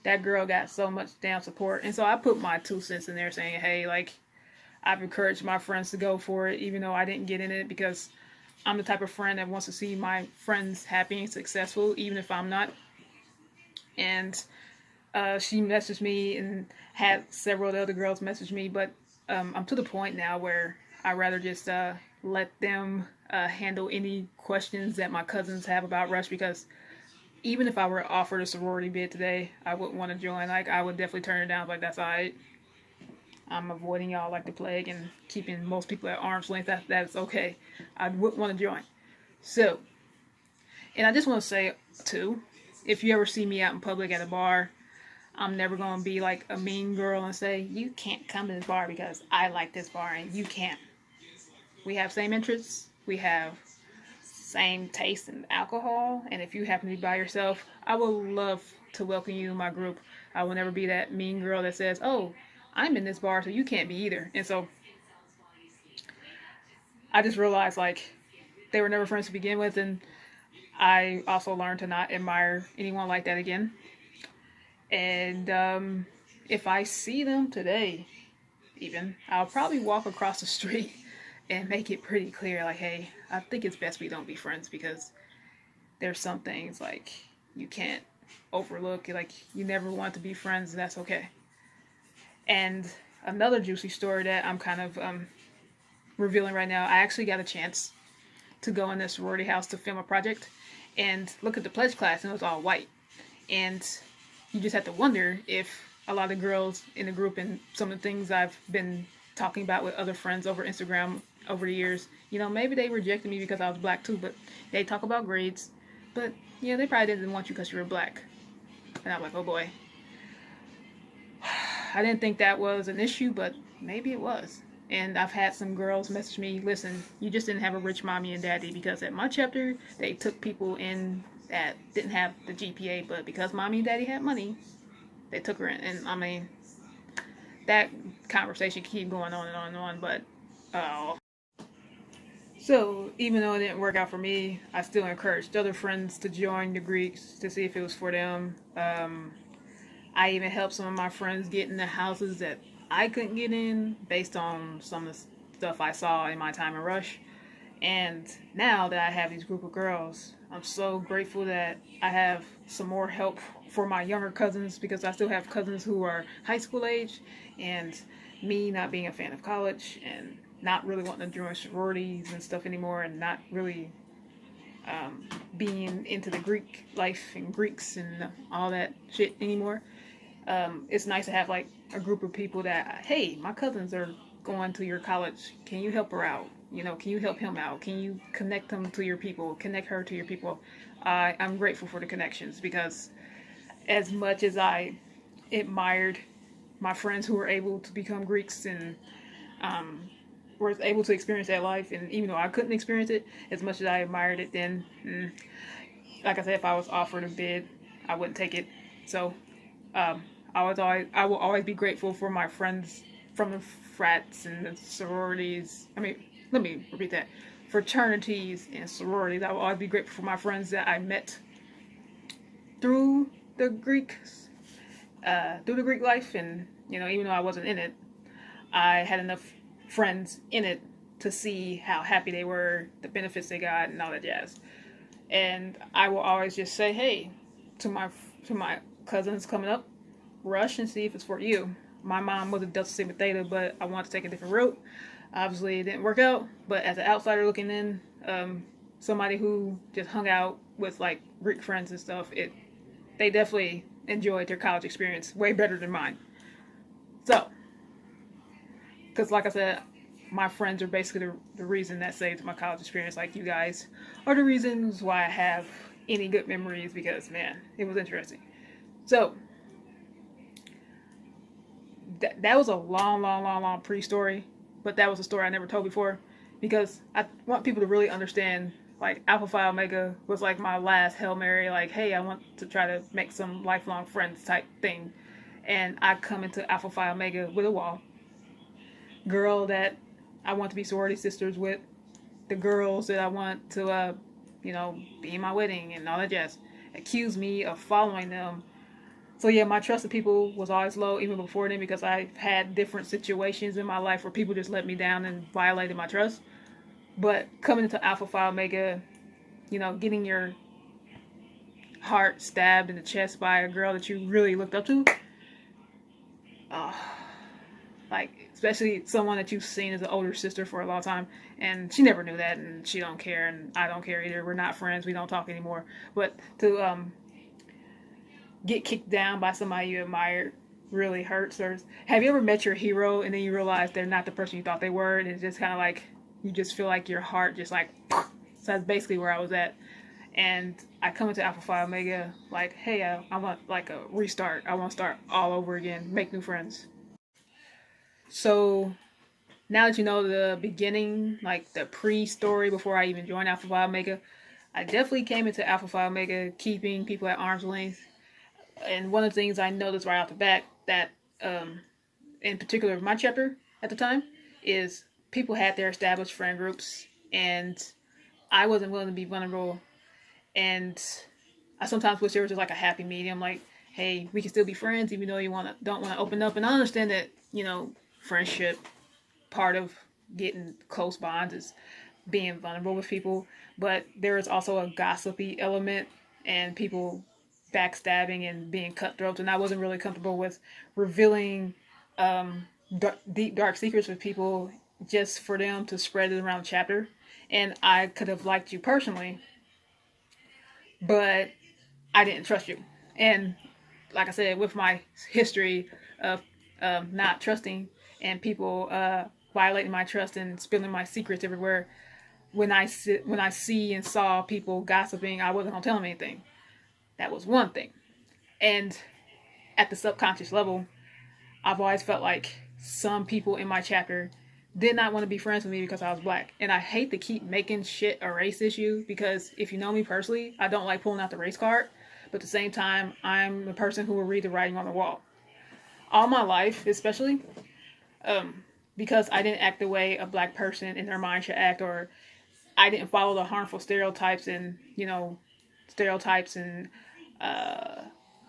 That girl got so much damn support. And so I put my 2 cents in there saying, hey, like, I've encouraged my friends to go for it, even though I didn't get in it, because I'm the type of friend that wants to see my friends happy and successful, even if I'm not. And she messaged me, and had several of the other girls message me, but I'm to the point now where I rather just let them handle any questions that my cousins have about Rush, because even if I were offered a sorority bid today, I wouldn't want to join. Like, I would definitely turn it down. Like, that's all right. I'm avoiding y'all like the plague and keeping most people at arm's length. That's okay. I wouldn't want to join. So, and I just want to say, too, if you ever see me out in public at a bar, I'm never going to be like a mean girl and say, you can't come to this bar because I like this bar and you can't. We have same interests. We have same taste in alcohol. And if you happen to be by yourself, I would love to welcome you to my group. I will never be that mean girl that says, oh, I'm in this bar, so you can't be either. And so I just realized like they were never friends to begin with, and I also learned to not admire anyone like that again. And if I see them today, even, I'll probably walk across the street and make it pretty clear, like, hey, I think it's best we don't be friends, because there's some things like you can't overlook. Like, you never want to be friends, and that's okay. And another juicy story that I'm kind of revealing right now, I actually got a chance to go in this sorority house to film a project and look at the pledge class, and it was all white. And you just have to wonder if a lot of girls in the group, and some of the things I've been talking about with other friends over Instagram over the years, you know, maybe they rejected me because I was black too, but they talk about grades. But yeah, they probably didn't want you because you were black. And I'm like, oh boy. I didn't think that was an issue, but maybe it was. And I've had some girls message me, listen, you just didn't have a rich mommy and daddy, because at my chapter, they took people in that didn't have the GPA, but because mommy and daddy had money, they took her in. And I mean, that conversation keep going on and on and on, but so even though it didn't work out for me, I still encouraged other friends to join the Greeks to see if it was for them. I even helped some of my friends get in the houses that I couldn't get in based on some of the stuff I saw in my time in Rush. And now that I have these group of girls, I'm so grateful that I have some more help for my younger cousins, because I still have cousins who are high school age, and me not being a fan of college and not really wanting to join sororities and stuff anymore, and not really being into the Greek life and Greeks and all that shit anymore. It's nice to have like a group of people that, hey, my cousins are going to your college. Can you help her out? You know, can you help him out? Can you connect them to your people? Connect her to your people? I'm grateful for the connections, because as much as I admired my friends who were able to become Greeks and were able to experience that life, and even though I couldn't experience it, as much as I admired it then, like I said, if I was offered a bid, I wouldn't take it. So I will always be grateful for my friends from the frats and the sororities. I mean, let me repeat that. Fraternities and sororities. I will always be grateful for my friends that I met through the Greek life. And, you know, even though I wasn't in it, I had enough friends in it to see how happy they were, the benefits they got, and all that jazz. And I will always just say, hey, to my cousins coming up, rush and see if it's for you. My mom was a Delta Sigma Theta, but I wanted to take a different route. Obviously, it didn't work out, but as an outsider looking in, somebody who just hung out with like Greek friends and stuff, they definitely enjoyed their college experience way better than mine. So, because like I said, my friends are basically the reason that saved my college experience. Like, you guys are the reasons why I have any good memories, because man, it was interesting. So that was a long pre-story, but that was a story I never told before, because I want people to really understand, like, Alpha Phi Omega was like my last Hail Mary, like, hey, I want to try to make some lifelong friends type thing. And I come into Alpha Phi Omega with a wall. Girl that I want to be sorority sisters with, the girls that I want to, be in my wedding and all that jazz, accuse me of following them. So yeah, my trust of people was always low even before then, because I've had different situations in my life where people just let me down and violated my trust. But coming into Alpha Phi Omega, getting your heart stabbed in the chest by a girl that you really looked up to, like, especially someone that you've seen as an older sister for a long time, and she never knew that, and she don't care, and I don't care either. We're not friends. We don't talk anymore. But to get kicked down by somebody you admired really hurts. Or have you ever met your hero and then you realize they're not the person you thought they were, and it's just kind of like you just feel like your heart just like. So that's basically where I was at. And I come into Alpha Phi Omega like, hey, I want like a restart. I want to start all over again, make new friends. So now that you know the beginning, like the pre-story before I even joined Alpha Phi Omega, I definitely came into Alpha Phi Omega keeping people at arm's length. And one of the things I noticed right off the bat, that in particular my chapter at the time, is people had their established friend groups, and I wasn't willing to be vulnerable. And I sometimes wish there was just like a happy medium, like, hey, we can still be friends even though you don't want to open up. And I understand that, friendship, part of getting close bonds is being vulnerable with people, but there is also a gossipy element and people backstabbing and being cutthroats, and I wasn't really comfortable with revealing deep dark secrets with people just for them to spread it around the chapter. And I could have liked you personally, but I didn't trust you. And like I said, with my history of not trusting and people violating my trust and spilling my secrets everywhere, when I see and saw people gossiping, I wasn't gonna tell them anything. That was one thing. And at the subconscious level, I've always felt like some people in my chapter did not want to be friends with me because I was black. And I hate to keep making shit a race issue, because if you know me personally, I don't like pulling out the race card. But at the same time, I'm the person who will read the writing on the wall. All my life, especially, because I didn't act the way a black person in their mind should act, or I didn't follow the harmful stereotypes and,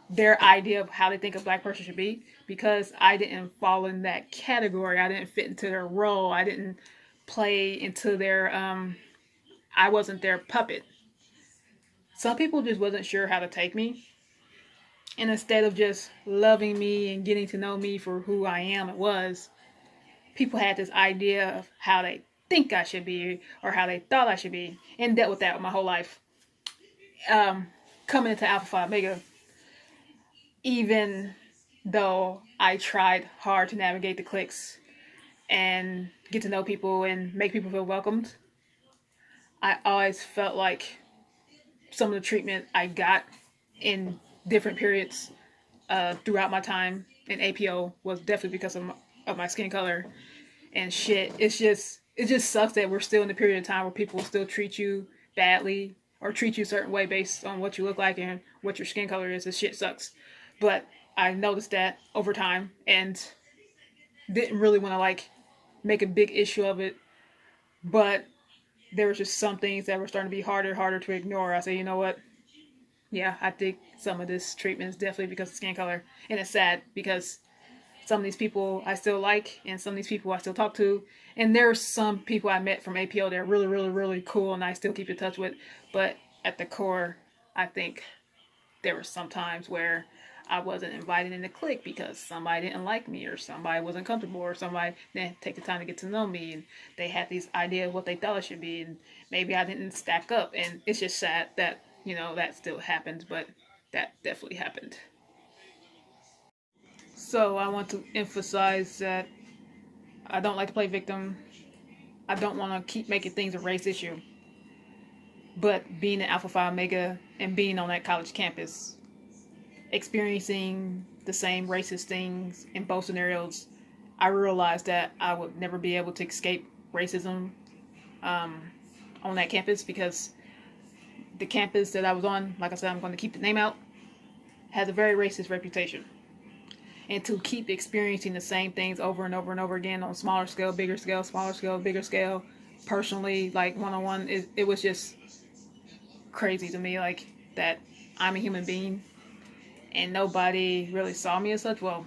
their idea of how they think a black person should be, because I didn't fall in that category. I didn't fit into their role. I didn't play into their, I wasn't their puppet. Some people just wasn't sure how to take me. And instead of just loving me and getting to know me for who I am and was, people had this idea of how they think I should be or how they thought I should be, and dealt with that my whole life. Coming into Alpha Phi Omega, even though I tried hard to navigate the cliques and get to know people and make people feel welcomed, I always felt like some of the treatment I got in different periods throughout my time in APO was definitely because of my skin color and shit. It just sucks that we're still in the period of time where people still treat you badly or treat you a certain way based on what you look like and what your skin color is. This shit sucks. But I noticed that over time and didn't really want to make a big issue of it. But there was just some things that were starting to be harder to ignore. I said, you know what? Yeah, I think some of this treatment is definitely because of skin color. And it's sad because some of these people I still like and some of these people I still talk to. And there's some people I met from APO that are really, really, really cool and I still keep in touch with. But at the core, I think there were some times where I wasn't invited in the clique because somebody didn't like me or somebody wasn't comfortable or somebody didn't take the time to get to know me and they had these ideas of what they thought I should be and maybe I didn't stack up. And it's just sad that, that still happens, but that definitely happened. So I want to emphasize that I don't like to play victim. I don't want to keep making things a race issue. But being an Alpha Phi Omega and being on that college campus, experiencing the same racist things in both scenarios, I realized that I would never be able to escape racism on that campus, because the campus that I was on, like I said, I'm going to keep the name out, has a very racist reputation. And to keep experiencing the same things over and over and over again on smaller scale, bigger scale, smaller scale, bigger scale, personally, like one-on-one, it was just crazy to me, like that I'm a human being and nobody really saw me as such. Well,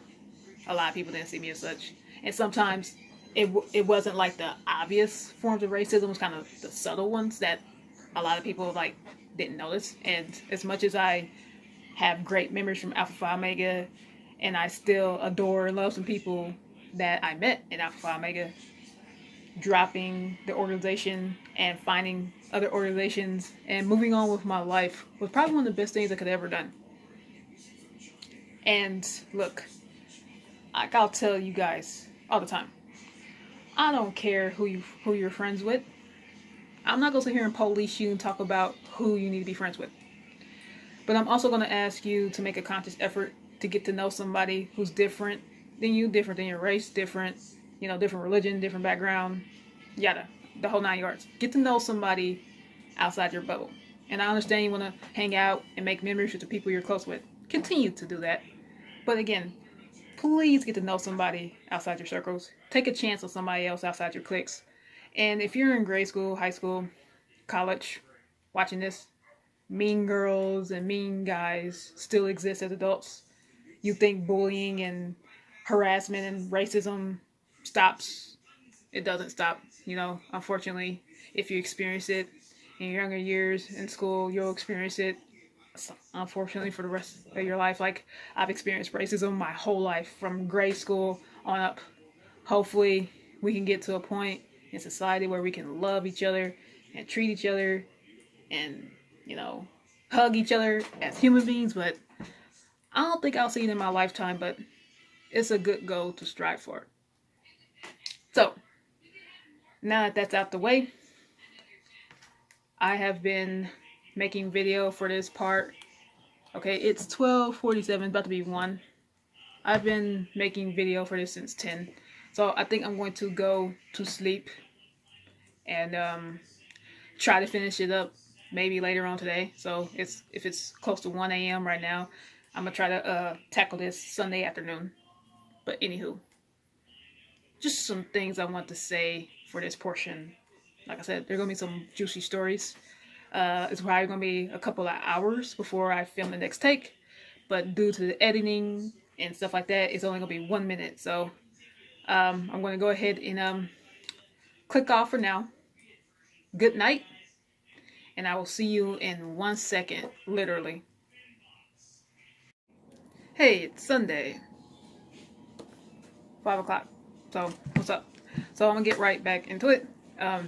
a lot of people didn't see me as such. And sometimes it wasn't like the obvious forms of racism, it was kind of the subtle ones that a lot of people didn't notice. And as much as I have great memories from Alpha Phi Omega, and I still adore and love some people that I met in Alpha Phi Omega, dropping the organization and finding other organizations and moving on with my life was probably one of the best things I could have ever done. And look, I'll tell you guys all the time, I don't care who you're friends with. I'm not going to sit here and police you and talk about who you need to be friends with. But I'm also going to ask you to make a conscious effort to get to know somebody who's different than you, different than your race, different religion, different background, yada, the whole 9 yards. Get to know somebody outside your bubble. And I understand you want to hang out and make memories with the people you're close with. Continue to do that. But again, please get to know somebody outside your circles. Take a chance on somebody else outside your cliques. And if you're in grade school, high school, college, watching this, mean girls and mean guys still exist as adults. You think bullying and harassment and racism stops. It doesn't stop. Unfortunately, if you experience it in your younger years in school, you'll experience it, unfortunately, for the rest of your life. Like, I've experienced racism my whole life from grade school on up. Hopefully, we can get to a point in society where we can love each other and treat each other and, hug each other as human beings. But I don't think I'll see it in my lifetime, but it's a good goal to strive for. So, now that that's out the way, I have been making video for this part. Okay, it's 12:47, about to be 1. I've been making video for this since 10. So I think I'm going to go to sleep and try to finish it up maybe later on today. So if it's close to 1 a.m. right now, I'm going to try to tackle this Sunday afternoon. But anywho, just some things I want to say for this portion. Like I said, there are going to be some juicy stories. It's probably going to be a couple of hours before I film the next take. But due to the editing and stuff like that, it's only going to be 1 minute. So I'm going to go ahead and click off for now. Good night. And I will see you in 1 second, literally. Hey, it's Sunday. 5 o'clock. So, what's up? So, I'm going to get right back into it. I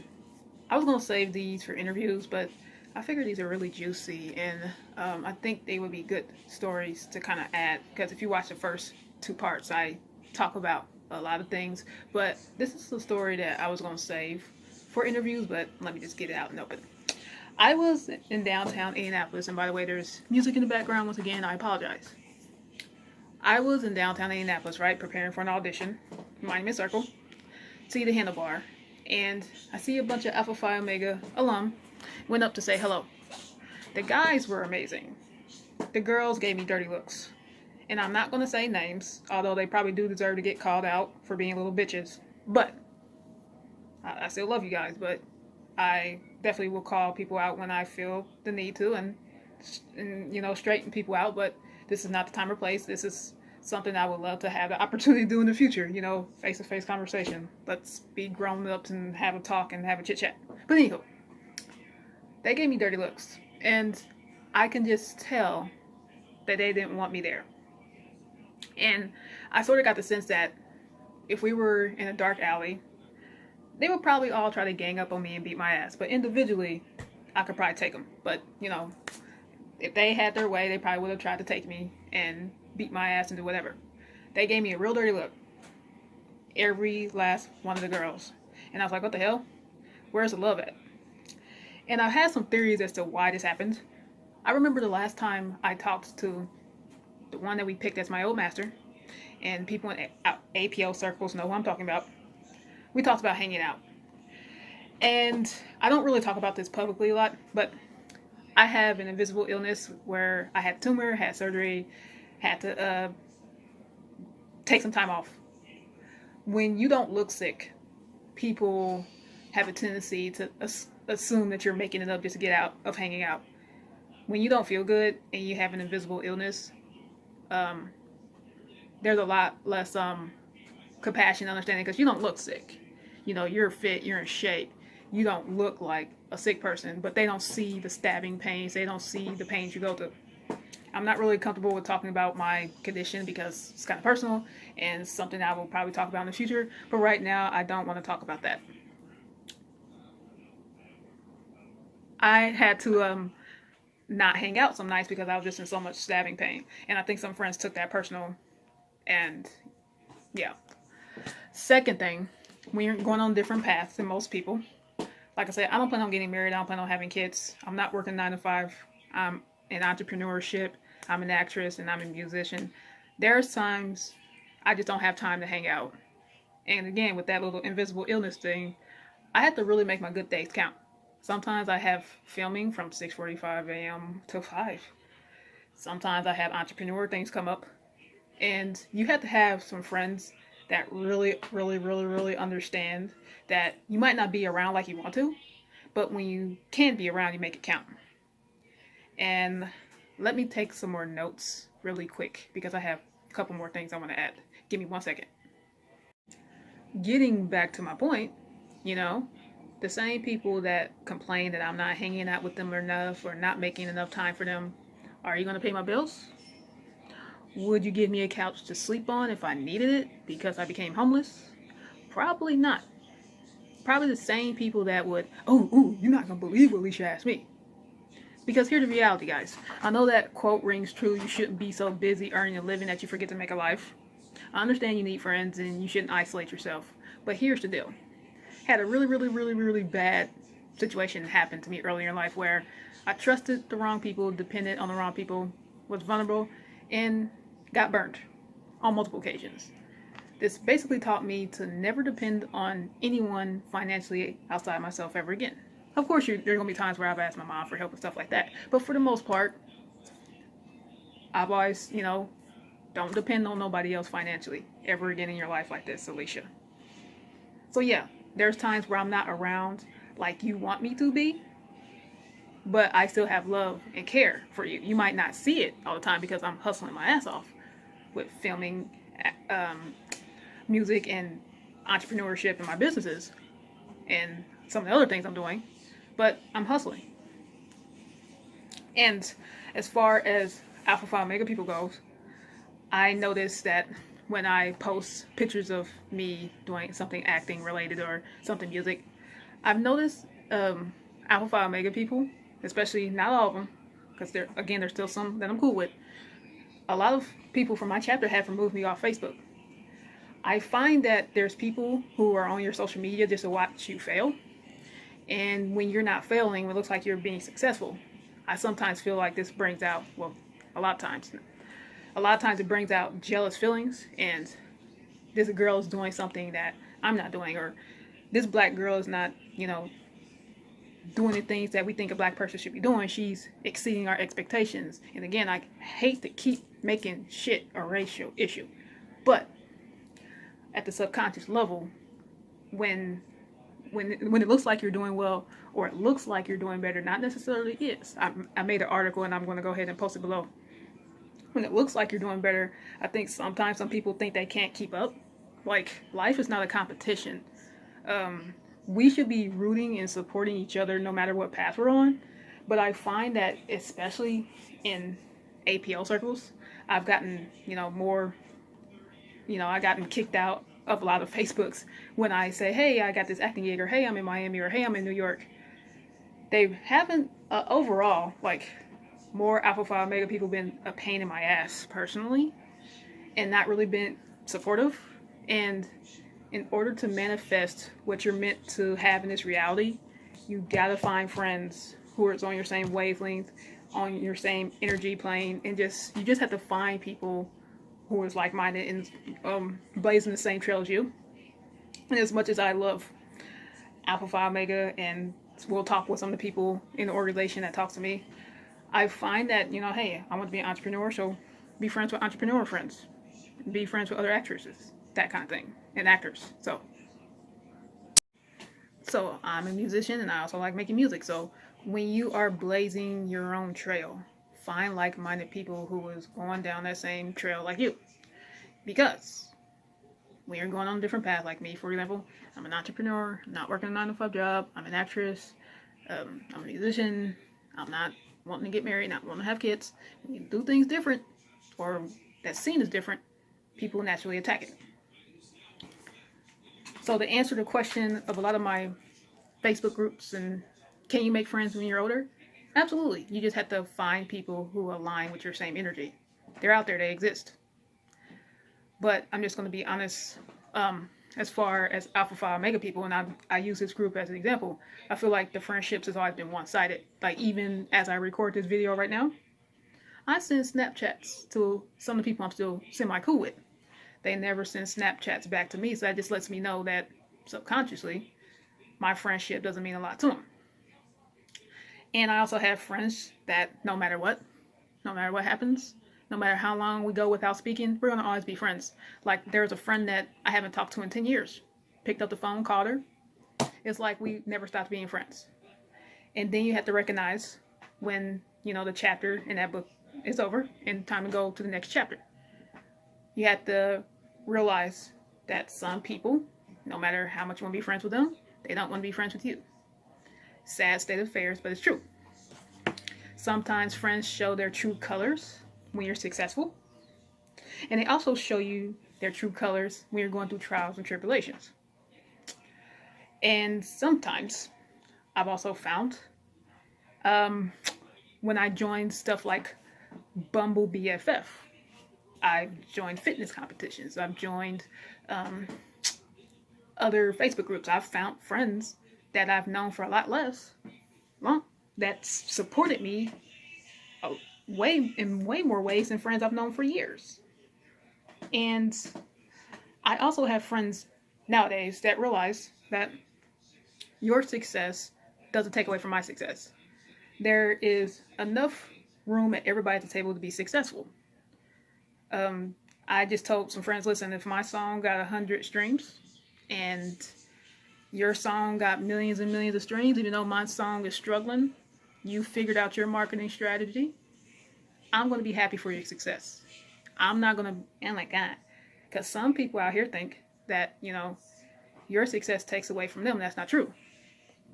was going to save these for interviews, but I figured these are really juicy, and I think they would be good stories to kind of add, because if you watch the first 2 parts, I talk about a lot of things, but this is the story that I was going to save for interviews, but let me just get it out and open. I was in downtown Indianapolis, and by the way, there's music in the background. Once again, I apologize. I was in downtown Indianapolis, right, preparing for an audition, minding my circle, see the handlebar, and I see a bunch of Alpha Phi Omega alum. Went up to say hello. The guys were amazing. The girls gave me dirty looks. And I'm not going to say names, although they probably do deserve to get called out for being little bitches. But I still love you guys, but I definitely will call people out when I feel the need to and straighten people out. But this is not the time or place. This is something I would love to have the opportunity to do in the future, face-to-face conversation. Let's be grown-ups and have a talk and have a chit-chat. But anywho, they gave me dirty looks, and I can just tell that they didn't want me there. And I sort of got the sense that if we were in a dark alley, they would probably all try to gang up on me and beat my ass. But individually, I could probably take them. But, if they had their way, they probably would have tried to take me and beat my ass and do whatever. They gave me a real dirty look. Every last one of the girls. And I was like, what the hell? Where's the love at? And I've had some theories as to why this happened. I remember the last time I talked to the one that we picked as my old master, and people in APO circles know who I'm talking about. We talked about hanging out. And I don't really talk about this publicly a lot, but I have an invisible illness where I had a tumor, had surgery, had to take some time off. When you don't look sick, people have a tendency to assume that you're making it up just to get out of hanging out. When you don't feel good and you have an invisible illness, there's a lot less compassion and understanding, because you don't look sick. You're fit, you're in shape. You don't look like a sick person, but they don't see the stabbing pains. They don't see the pains you go through. I'm not really comfortable with talking about my condition because it's kind of personal and something I will probably talk about in the future. But right now, I don't want to talk about that. I had to not hang out some nights because I was just in so much stabbing pain. And I think some friends took that personal. And yeah. Second thing, when you're going on different paths than most people, like I said, I don't plan on getting married. I don't plan on having kids. I'm not working 9 to 5. I'm in entrepreneurship. I'm an actress and I'm a musician. There's times I just don't have time to hang out. And again, with that little invisible illness thing, I have to really make my good days count. Sometimes I have filming from 6:45 a.m. to 5. Sometimes I have entrepreneur things come up. And you have to have some friends that really understand that you might not be around like you want to, but when you can be around, you make it count. And let me take some more notes really quick because I have a couple more things I want to add. Give me 1 second. Getting back to my point, the same people that complain that I'm not hanging out with them enough or not making enough time for them, are you going to pay my bills? Would you give me a couch to sleep on if I needed it because I became homeless? Probably not. Probably the same people that would, you're not going to believe what Alesha asked me. Because here's the reality, guys. I know that quote rings true, you shouldn't be so busy earning a living that you forget to make a life. I understand you need friends and you shouldn't isolate yourself. But here's the deal. Had a really bad situation happen to me earlier in life where I trusted the wrong people, depended on the wrong people, was vulnerable, and got burned on multiple occasions. This basically taught me to never depend on anyone financially outside myself ever again. Of course, there are going to be times where I've asked my mom for help and stuff like that. But for the most part, I've always, don't depend on nobody else financially ever again in your life like this, Alesha. So yeah, there's times where I'm not around like you want me to be, but I still have love and care for you. You might not see it all the time because I'm hustling my ass off with filming, music, and entrepreneurship in my businesses and some of the other things I'm doing. But I'm hustling. And as far as Alpha Phi Omega people goes, I noticed that when I post pictures of me doing something acting related or something music, I've noticed Alpha Phi Omega people, especially not all of them, because there's still some that I'm cool with. A lot of people from my chapter have removed me off Facebook. I find that there's people who are on your social media just to watch you fail. And when you're not failing, when it looks like you're being successful, I sometimes feel like this brings out, a lot of times it brings out jealous feelings, and this girl is doing something that I'm not doing, or this black girl is not, doing the things that we think a black person should be doing. She's exceeding our expectations. And again, I hate to keep making shit a racial issue, but at the subconscious level, when it looks like you're doing well, or it looks like you're doing better, not necessarily is. I made an article and I'm going to go ahead and post it below. When it looks like you're doing better, I think sometimes some people think they can't keep up. Like, life is not a competition. We should be rooting and supporting each other no matter what path we're on. But I find that especially in APO circles, I've gotten, more, I've gotten kicked out of a lot of Facebooks when I say, hey, I got this acting gig, or hey, I'm in Miami, or hey, I'm in New York. They haven't, overall, more Alpha Phi Omega people been a pain in my ass personally and not really been supportive. And in order to manifest what you're meant to have in this reality, you gotta find friends who are on your same wavelength, on your same energy plane, and you just have to find people who is like-minded and blazing the same trail as you. And as much as I love Alpha Phi Omega and will talk with some of the people in the organization that talks to me, I find that, hey, I want to be an entrepreneur, so be friends with entrepreneur friends. Be friends with other actresses, that kind of thing, and actors. So I'm a musician, and I also like making music. So when you are blazing your own trail, find like-minded people who is going down that same trail like you. Because when you're going on a different path, like me, for example, I'm an entrepreneur, I'm not working a 9-to-5 job, I'm an actress, I'm a musician, I'm not wanting to get married, not wanting to have kids. When you do things different, or that seen as different, people naturally attack it. So to answer the question of a lot of my Facebook groups, and can you make friends when you're older? Absolutely. You just have to find people who align with your same energy. They're out there, they exist. But I'm just going to be honest, as far as Alpha Phi Omega people, and I use this group as an example, I feel like the friendships has always been one-sided. Like, even as I record this video right now, I send Snapchats to some of the people I'm still semi-cool with. They never send Snapchats back to me, so that just lets me know that subconsciously, my friendship doesn't mean a lot to them. And I also have friends that no matter what happens, No matter how long we go without speaking, we're going to always be friends. Like, there's a friend that I haven't talked to in 10 years. Picked up the phone, called her. It's like we never stopped being friends. And then you have to recognize when, the chapter in that book is over and time to go to the next chapter. You have to realize that some people, no matter how much you want to be friends with them, they don't want to be friends with you. Sad state of affairs, but it's true. Sometimes friends show their true colors when you're successful. And they also show you their true colors when you're going through trials and tribulations. And sometimes I've also found when I joined stuff like Bumble BFF, I've joined fitness competitions, I've joined other Facebook groups. I've found friends that I've known for a lot less, that supported me in way more ways than friends I've known for years. And I also have friends nowadays that realize that your success doesn't take away from my success. There is enough room at everybody at the table to be successful. I just told some friends, listen, if my song got 100 streams and your song got millions and millions of streams, even though my song is struggling, you figured out your marketing strategy, I'm going to be happy for your success. I'm not going to, and like that, because some people out here think that, your success takes away from them. That's not true.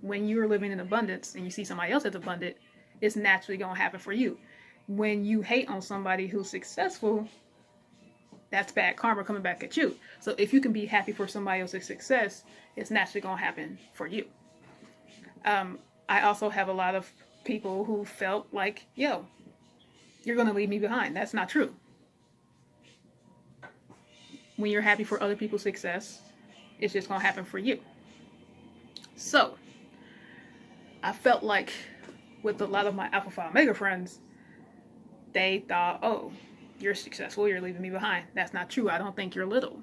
When you're living in abundance and you see somebody else that's abundant, it's naturally going to happen for you. When you hate on somebody who's successful, that's bad karma coming back at you. So if you can be happy for somebody else's success, it's naturally going to happen for you. I also have a lot of people who felt like, you're going to leave me behind. That's not true. When you're happy for other people's success, it's just going to happen for you. So I felt like with a lot of my Alpha Phi Omega friends, they thought, oh, you're successful, you're leaving me behind. That's not true. I don't think you're little.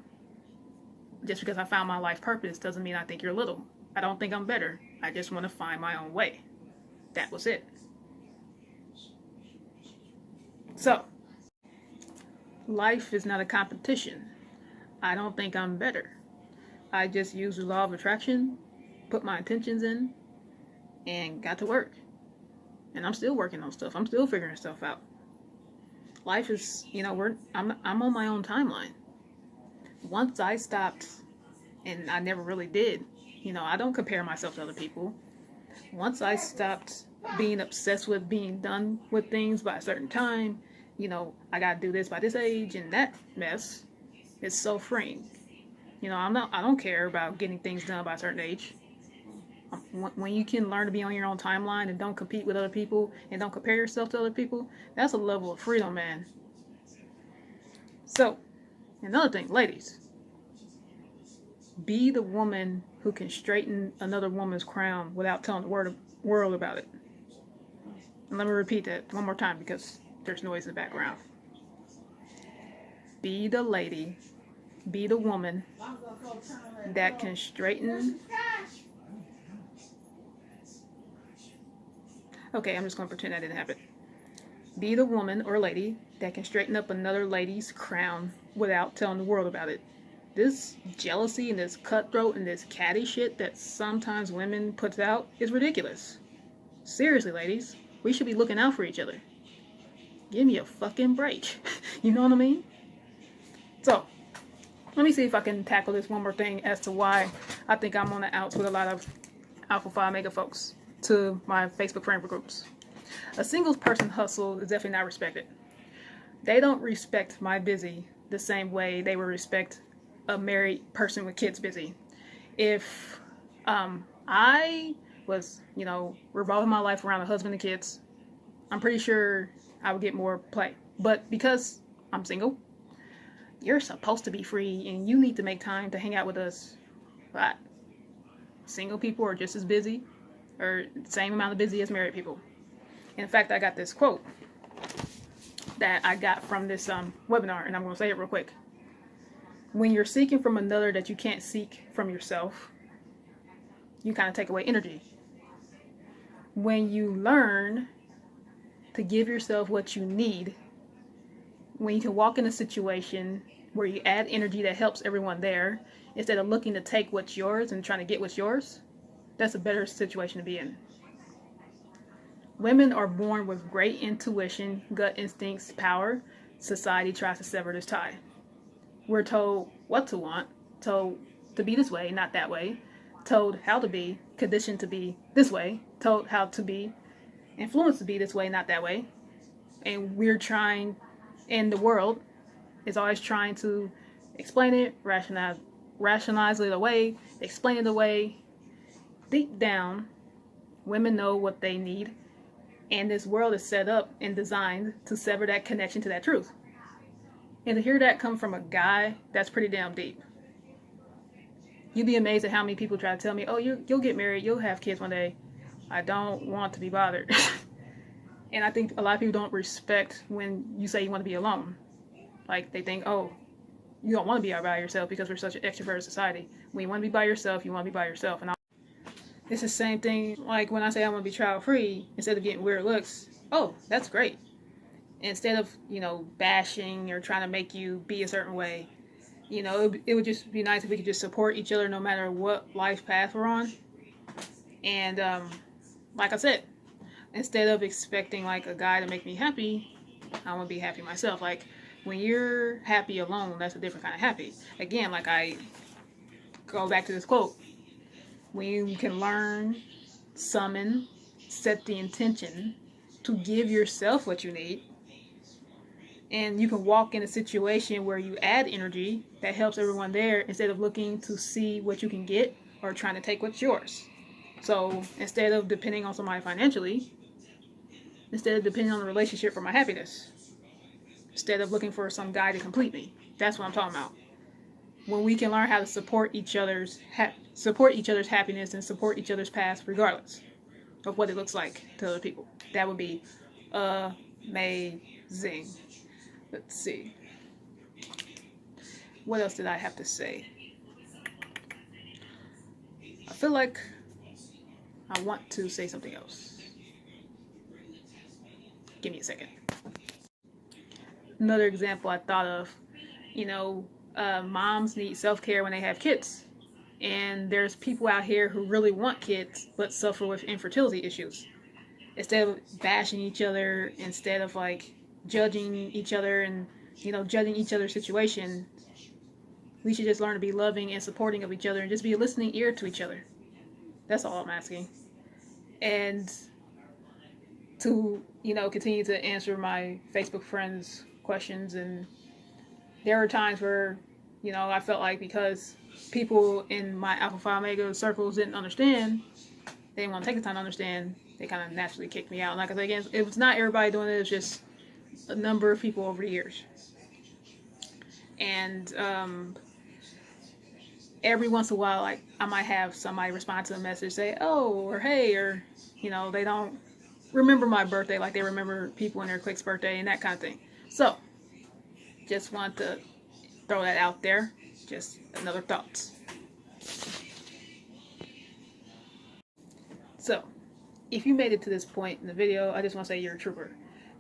Just because I found my life purpose doesn't mean I think you're little. I don't think I'm better. I just want to find my own way. That was it. So, life is not a competition. I don't think I'm better. I just used the law of attraction, put my intentions in, and got to work. And I'm still working on stuff. I'm still figuring stuff out. Life is, I'm on my own timeline. Once I stopped, and I never really did, I don't compare myself to other people. Once I stopped being obsessed with being done with things by a certain time, I gotta do this by this age, and that mess is so freeing. I don't care about getting things done by a certain age. When you can learn to be on your own timeline and don't compete with other people and don't compare yourself to other people, that's a level of freedom, man. So, another thing, ladies, be the woman who can straighten another woman's crown without telling the world about it. And let me repeat that one more time because there's noise in the background. Be the lady, be the woman that can straighten. Okay, I'm just going to pretend that didn't happen. Be the woman or lady that can straighten up another lady's crown without telling the world about it. This jealousy and this cutthroat and this catty shit that sometimes women puts out is ridiculous. Seriously, ladies, we should be looking out for each other. Give me a fucking break. You know what I mean? So, let me see if I can tackle this one more thing as to why I think I'm on the outs with a lot of Alpha Phi Omega folks to my Facebook friend groups. A single person hustle is definitely not respected. They don't respect my busy the same way they would respect a married person with kids busy. If I was, revolving my life around a husband and kids, I'm pretty sure I would get more play. But because I'm single, you're supposed to be free and you need to make time to hang out with us. But single people are just as busy or the same amount of busy as married people. In fact, I got this quote that I got from this webinar, and I'm going to say it real quick. When you're seeking from another that you can't seek from yourself, you kind of take away energy. When you learn to give yourself what you need, when you can walk in a situation where you add energy that helps everyone there, instead of looking to take what's yours and trying to get what's yours, that's a better situation to be in. Women are born with great intuition, gut instincts, power. Society tries to sever this tie. We're told what to want, told to be this way, not that way, told how to be, conditioned to be this way, told how to be, influenced to be this way, not that way. And we're trying, and the world is always trying to explain it, rationalize it away, explain it away. Deep down, women know what they need, and this world is set up and designed to sever that connection to that truth. And to hear that come from a guy, that's pretty damn deep. You'd be amazed at how many people try to tell me, oh, you'll get married, you'll have kids one day. I don't want to be bothered. And I think a lot of people don't respect when you say you want to be alone. Like, they think, oh, you don't want to be out by yourself because we're such an extroverted society. When you want to be by yourself, you want to be by yourself. And it's the same thing like when I say I want to be child-free, instead of getting weird looks, oh, that's great. Instead of, bashing or trying to make you be a certain way, it would just be nice if we could just support each other no matter what life path we're on. And like I said, instead of expecting like a guy to make me happy, I want to be happy myself. Like, when you're happy alone, that's a different kind of happy. Again, like I go back to this quote, when you can learn, summon, set the intention to give yourself what you need, and you can walk in a situation where you add energy that helps everyone there instead of looking to see what you can get or trying to take what's yours. So instead of depending on somebody financially, instead of depending on the relationship for my happiness, instead of looking for some guy to complete me, that's what I'm talking about. When we can learn how to support each other's happiness and support each other's paths regardless of what it looks like to other people, that would be amazing. Let's see. What else did I have to say? I feel like I want to say something else. Give me a second. Another example I thought of, moms need self-care when they have kids. And there's people out here who really want kids but suffer with infertility issues. Instead of bashing each other, instead of like judging each other and, judging each other's situation, we should just learn to be loving and supporting of each other and just be a listening ear to each other. That's all I'm asking. And to, continue to answer my Facebook friends' questions. And there were times where, I felt like because people in my Alpha Phi Omega circles didn't understand, they didn't want to take the time to understand, they kind of naturally kicked me out. And like I said again, it was not everybody doing it, it was just a number of people over the years. And every once in a while, like, I might have somebody respond to a message, say, oh, or hey, or, they don't remember my birthday like they remember people in their clique's birthday and that kind of thing. So, just want to throw that out there. Just another thought. So, if you made it to this point in the video, I just want to say you're a trooper.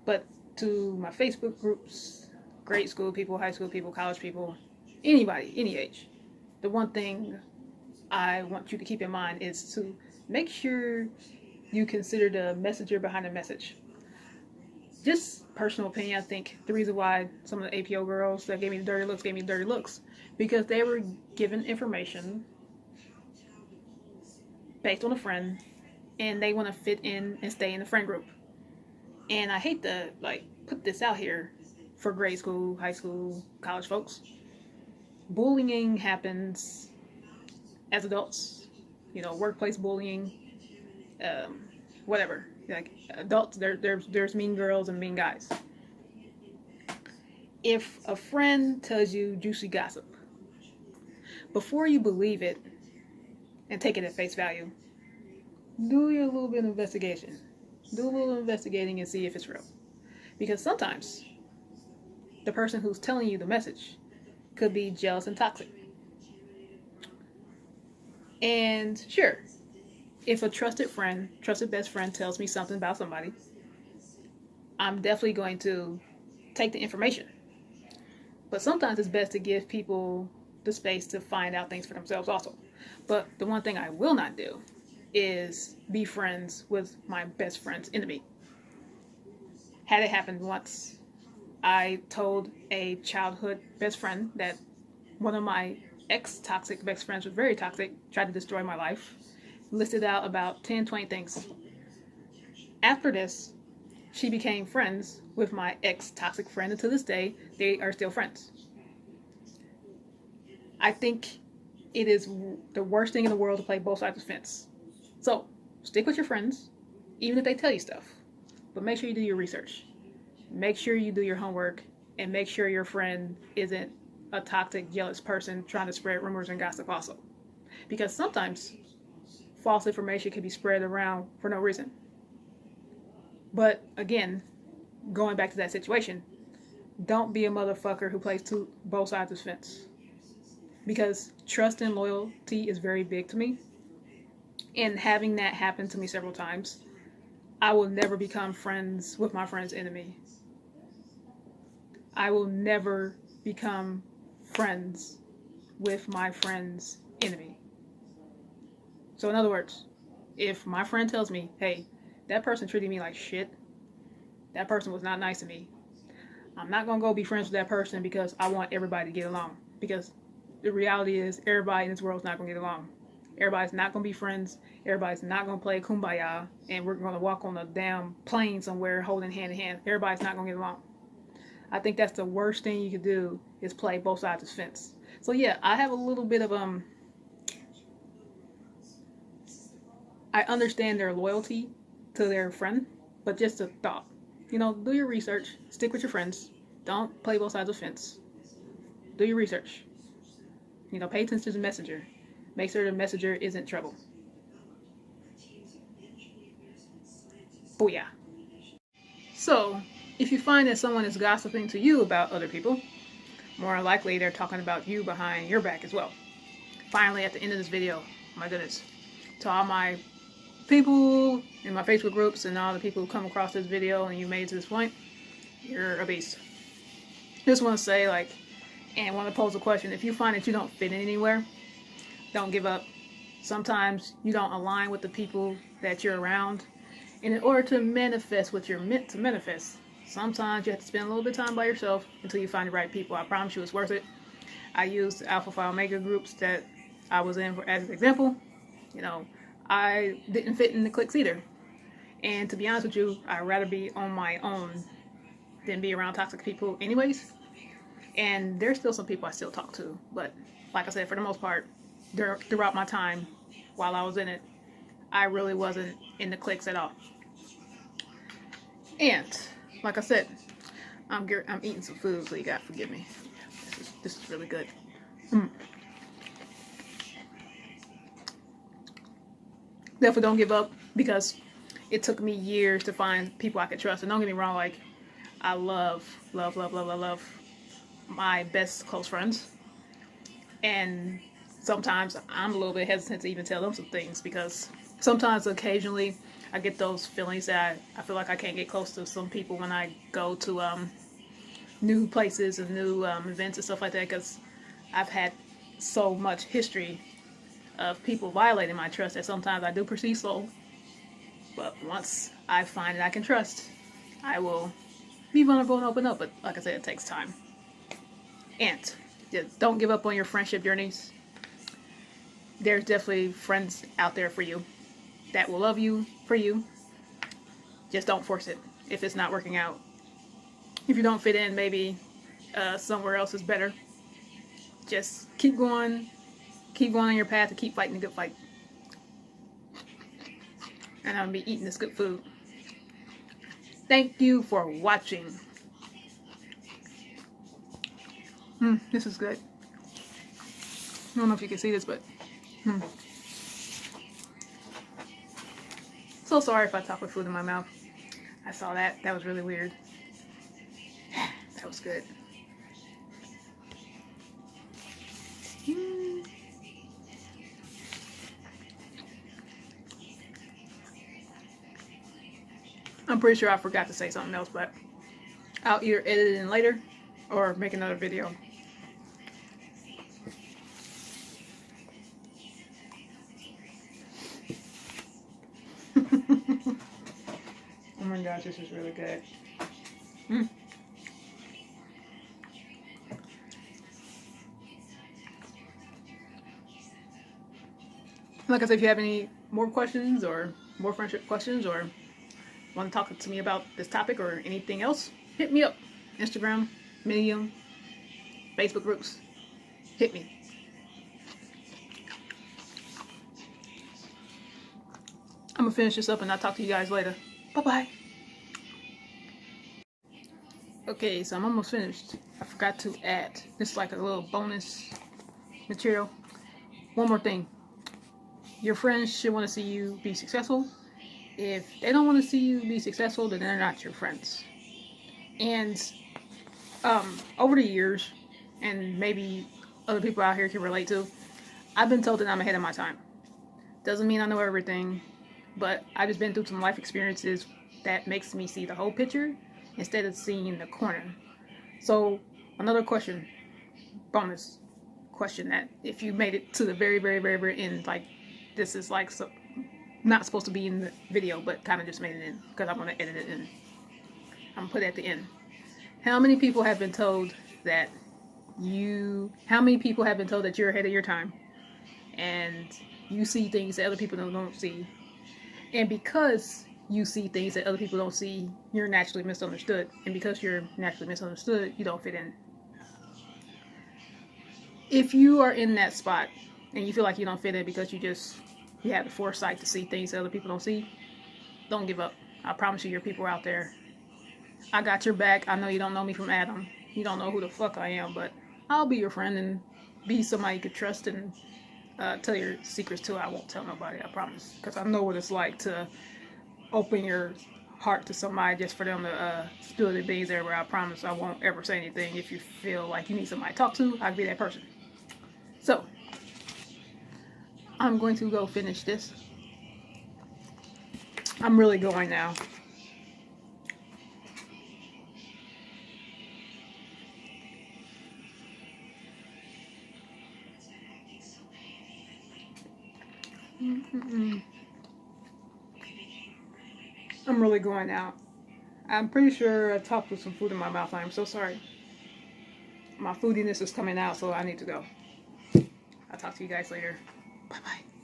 But to my Facebook groups, grade school people, high school people, college people, anybody, any age, the one thing I want you to keep in mind is to make sure you consider the messenger behind the message. Just personal opinion, I think the reason why some of the APO girls that gave me the dirty looks, because they were given information based on a friend, and they want to fit in and stay in the friend group. And I hate to put this out here for grade school, high school, college folks. Bullying happens as adults, workplace bullying, whatever. Like adults, there's mean girls and mean guys. If a friend tells you juicy gossip, before you believe it and take it at face value, do your little bit of investigation. Do a little investigating and see if it's real. Because sometimes the person who's telling you the message could be jealous and toxic. And sure, if a trusted best friend tells me something about somebody, I'm definitely going to take the information. But sometimes it's best to give people the space to find out things for themselves also. But the one thing I will not do is be friends with my best friend's enemy. Had it happened once. I told a childhood best friend that one of my ex-toxic best friends was very toxic, tried to destroy my life, listed out about 10, 20 things. After this, she became friends with my ex-toxic friend, and to this day, they are still friends. I think it is the worst thing in the world to play both sides of the fence. So, stick with your friends, even if they tell you stuff. But make sure you do your research. Make sure you do your homework, and make sure your friend isn't a toxic, jealous person trying to spread rumors and gossip also. Because sometimes false information can be spread around for no reason. But again, going back to that situation, don't be a motherfucker who plays both sides of the fence. Because trust and loyalty is very big to me. And having that happen to me several times, I will never become friends with my friend's enemy. I will never become friends with my friend's enemy. So in other words, if my friend tells me, hey, that person treated me like shit, that person was not nice to me, I'm not going to go be friends with that person because I want everybody to get along. Because the reality is everybody in this world is not going to get along. Everybody's not going to be friends. Everybody's not going to play kumbaya and we're going to walk on a damn plane somewhere holding hand in hand. Everybody's not going to get along. I think that's the worst thing you could do is play both sides of the fence. So yeah, I have a little bit of I understand their loyalty to their friend, but just a thought. You know, do your research. Stick with your friends. Don't play both sides of the fence. Do your research. You know, pay attention to the messenger. Make sure the messenger isn't trouble. Booyah. So, if you find that someone is gossiping to you about other people, more likely they're talking about you behind your back as well. Finally, at the end of this video, my goodness, to all my people in my Facebook groups and all the people who come across this video and you made it to this point, you're a beast. Just want to say, and want to pose a question. If you find that you don't fit in anywhere, don't give up. Sometimes you don't align with the people that you're around. And in order to manifest what you're meant to manifest, sometimes you have to spend a little bit of time by yourself until you find the right people. I promise you it's worth it. I used Alpha Phi Omega groups that I was in as an example. You know, I didn't fit in the cliques either. And to be honest with you, I'd rather be on my own than be around toxic people anyways. And there's still some people I still talk to. But like I said, for the most part, throughout my time while I was in it, I really wasn't in the cliques at all. And like I said, I'm eating some food, so you gotta forgive me. This is really good. Definitely don't give up, because it took me years to find people I could trust. And don't get me wrong, I love my best close friends. And sometimes I'm a little bit hesitant to even tell them some things, because sometimes occasionally I get those feelings that I feel like I can't get close to some people when I go to new places and new events and stuff like that, because I've had so much history of people violating my trust that sometimes I do proceed slow. But once I find that I can trust, I will be vulnerable and open up. But like I said, it takes time. And just don't give up on your friendship journeys. There's definitely friends out there for you that will love you for you. Just don't force it if it's not working out. If you don't fit in, maybe somewhere else is better. Just keep going on your path and keep fighting the good fight. And I'm gonna be eating this good food. Thank you for watching. This is good. I don't know if you can see this, but so sorry if I talk with food in my mouth. I saw that. That was really weird. That was good. I'm pretty sure I forgot to say something else, but I'll either edit it in later or make another video. Oh my gosh, this is really good. Like I said, if you have any more questions or more friendship questions or want to talk to me about this topic or anything else, hit me up. Instagram, Medium, Facebook groups. Hit me. I'm going to finish this up and I'll talk to you guys later. Bye-bye. Okay, so I'm almost finished. I forgot to add. This is like a little bonus material. One more thing. Your friends should want to see you be successful. If they don't want to see you be successful, then they're not your friends. And over the years, and maybe other people out here can relate to, I've been told that I'm ahead of my time. Doesn't mean I know everything, but I've just been through some life experiences that makes me see the whole picture instead of seeing the corner. So another question, bonus question, that if you made it to the very, very, very, very end, like this is like so, not supposed to be in the video, but kind of just made it in because I'm going to edit it in. I'm going to put it at the end. How many people have been told that how many people have been told that you're ahead of your time and you see things that other people don't see, and because you see things that other people don't see, you're naturally misunderstood, and because you're naturally misunderstood, you don't fit in. If you are in that spot and you feel like you don't fit in because you have the foresight to see things that other people don't see, don't give up. I promise you, your people are out there. I got your back. I know you don't know me from Adam. You don't know who the fuck I am, but I'll be your friend and be somebody you could trust and tell your secrets to. I won't tell nobody, I promise, because I know what it's like to open your heart to somebody just for them to spill their beans everywhere. I promise I won't ever say anything. If you feel like you need somebody to talk to, I'll be that person. So I'm going to go finish this. I'm really going now. I'm really going now. I'm pretty sure I talked with some food in my mouth. I'm so sorry. My foodiness is coming out, so I need to go. I'll talk to you guys later. Bye-bye.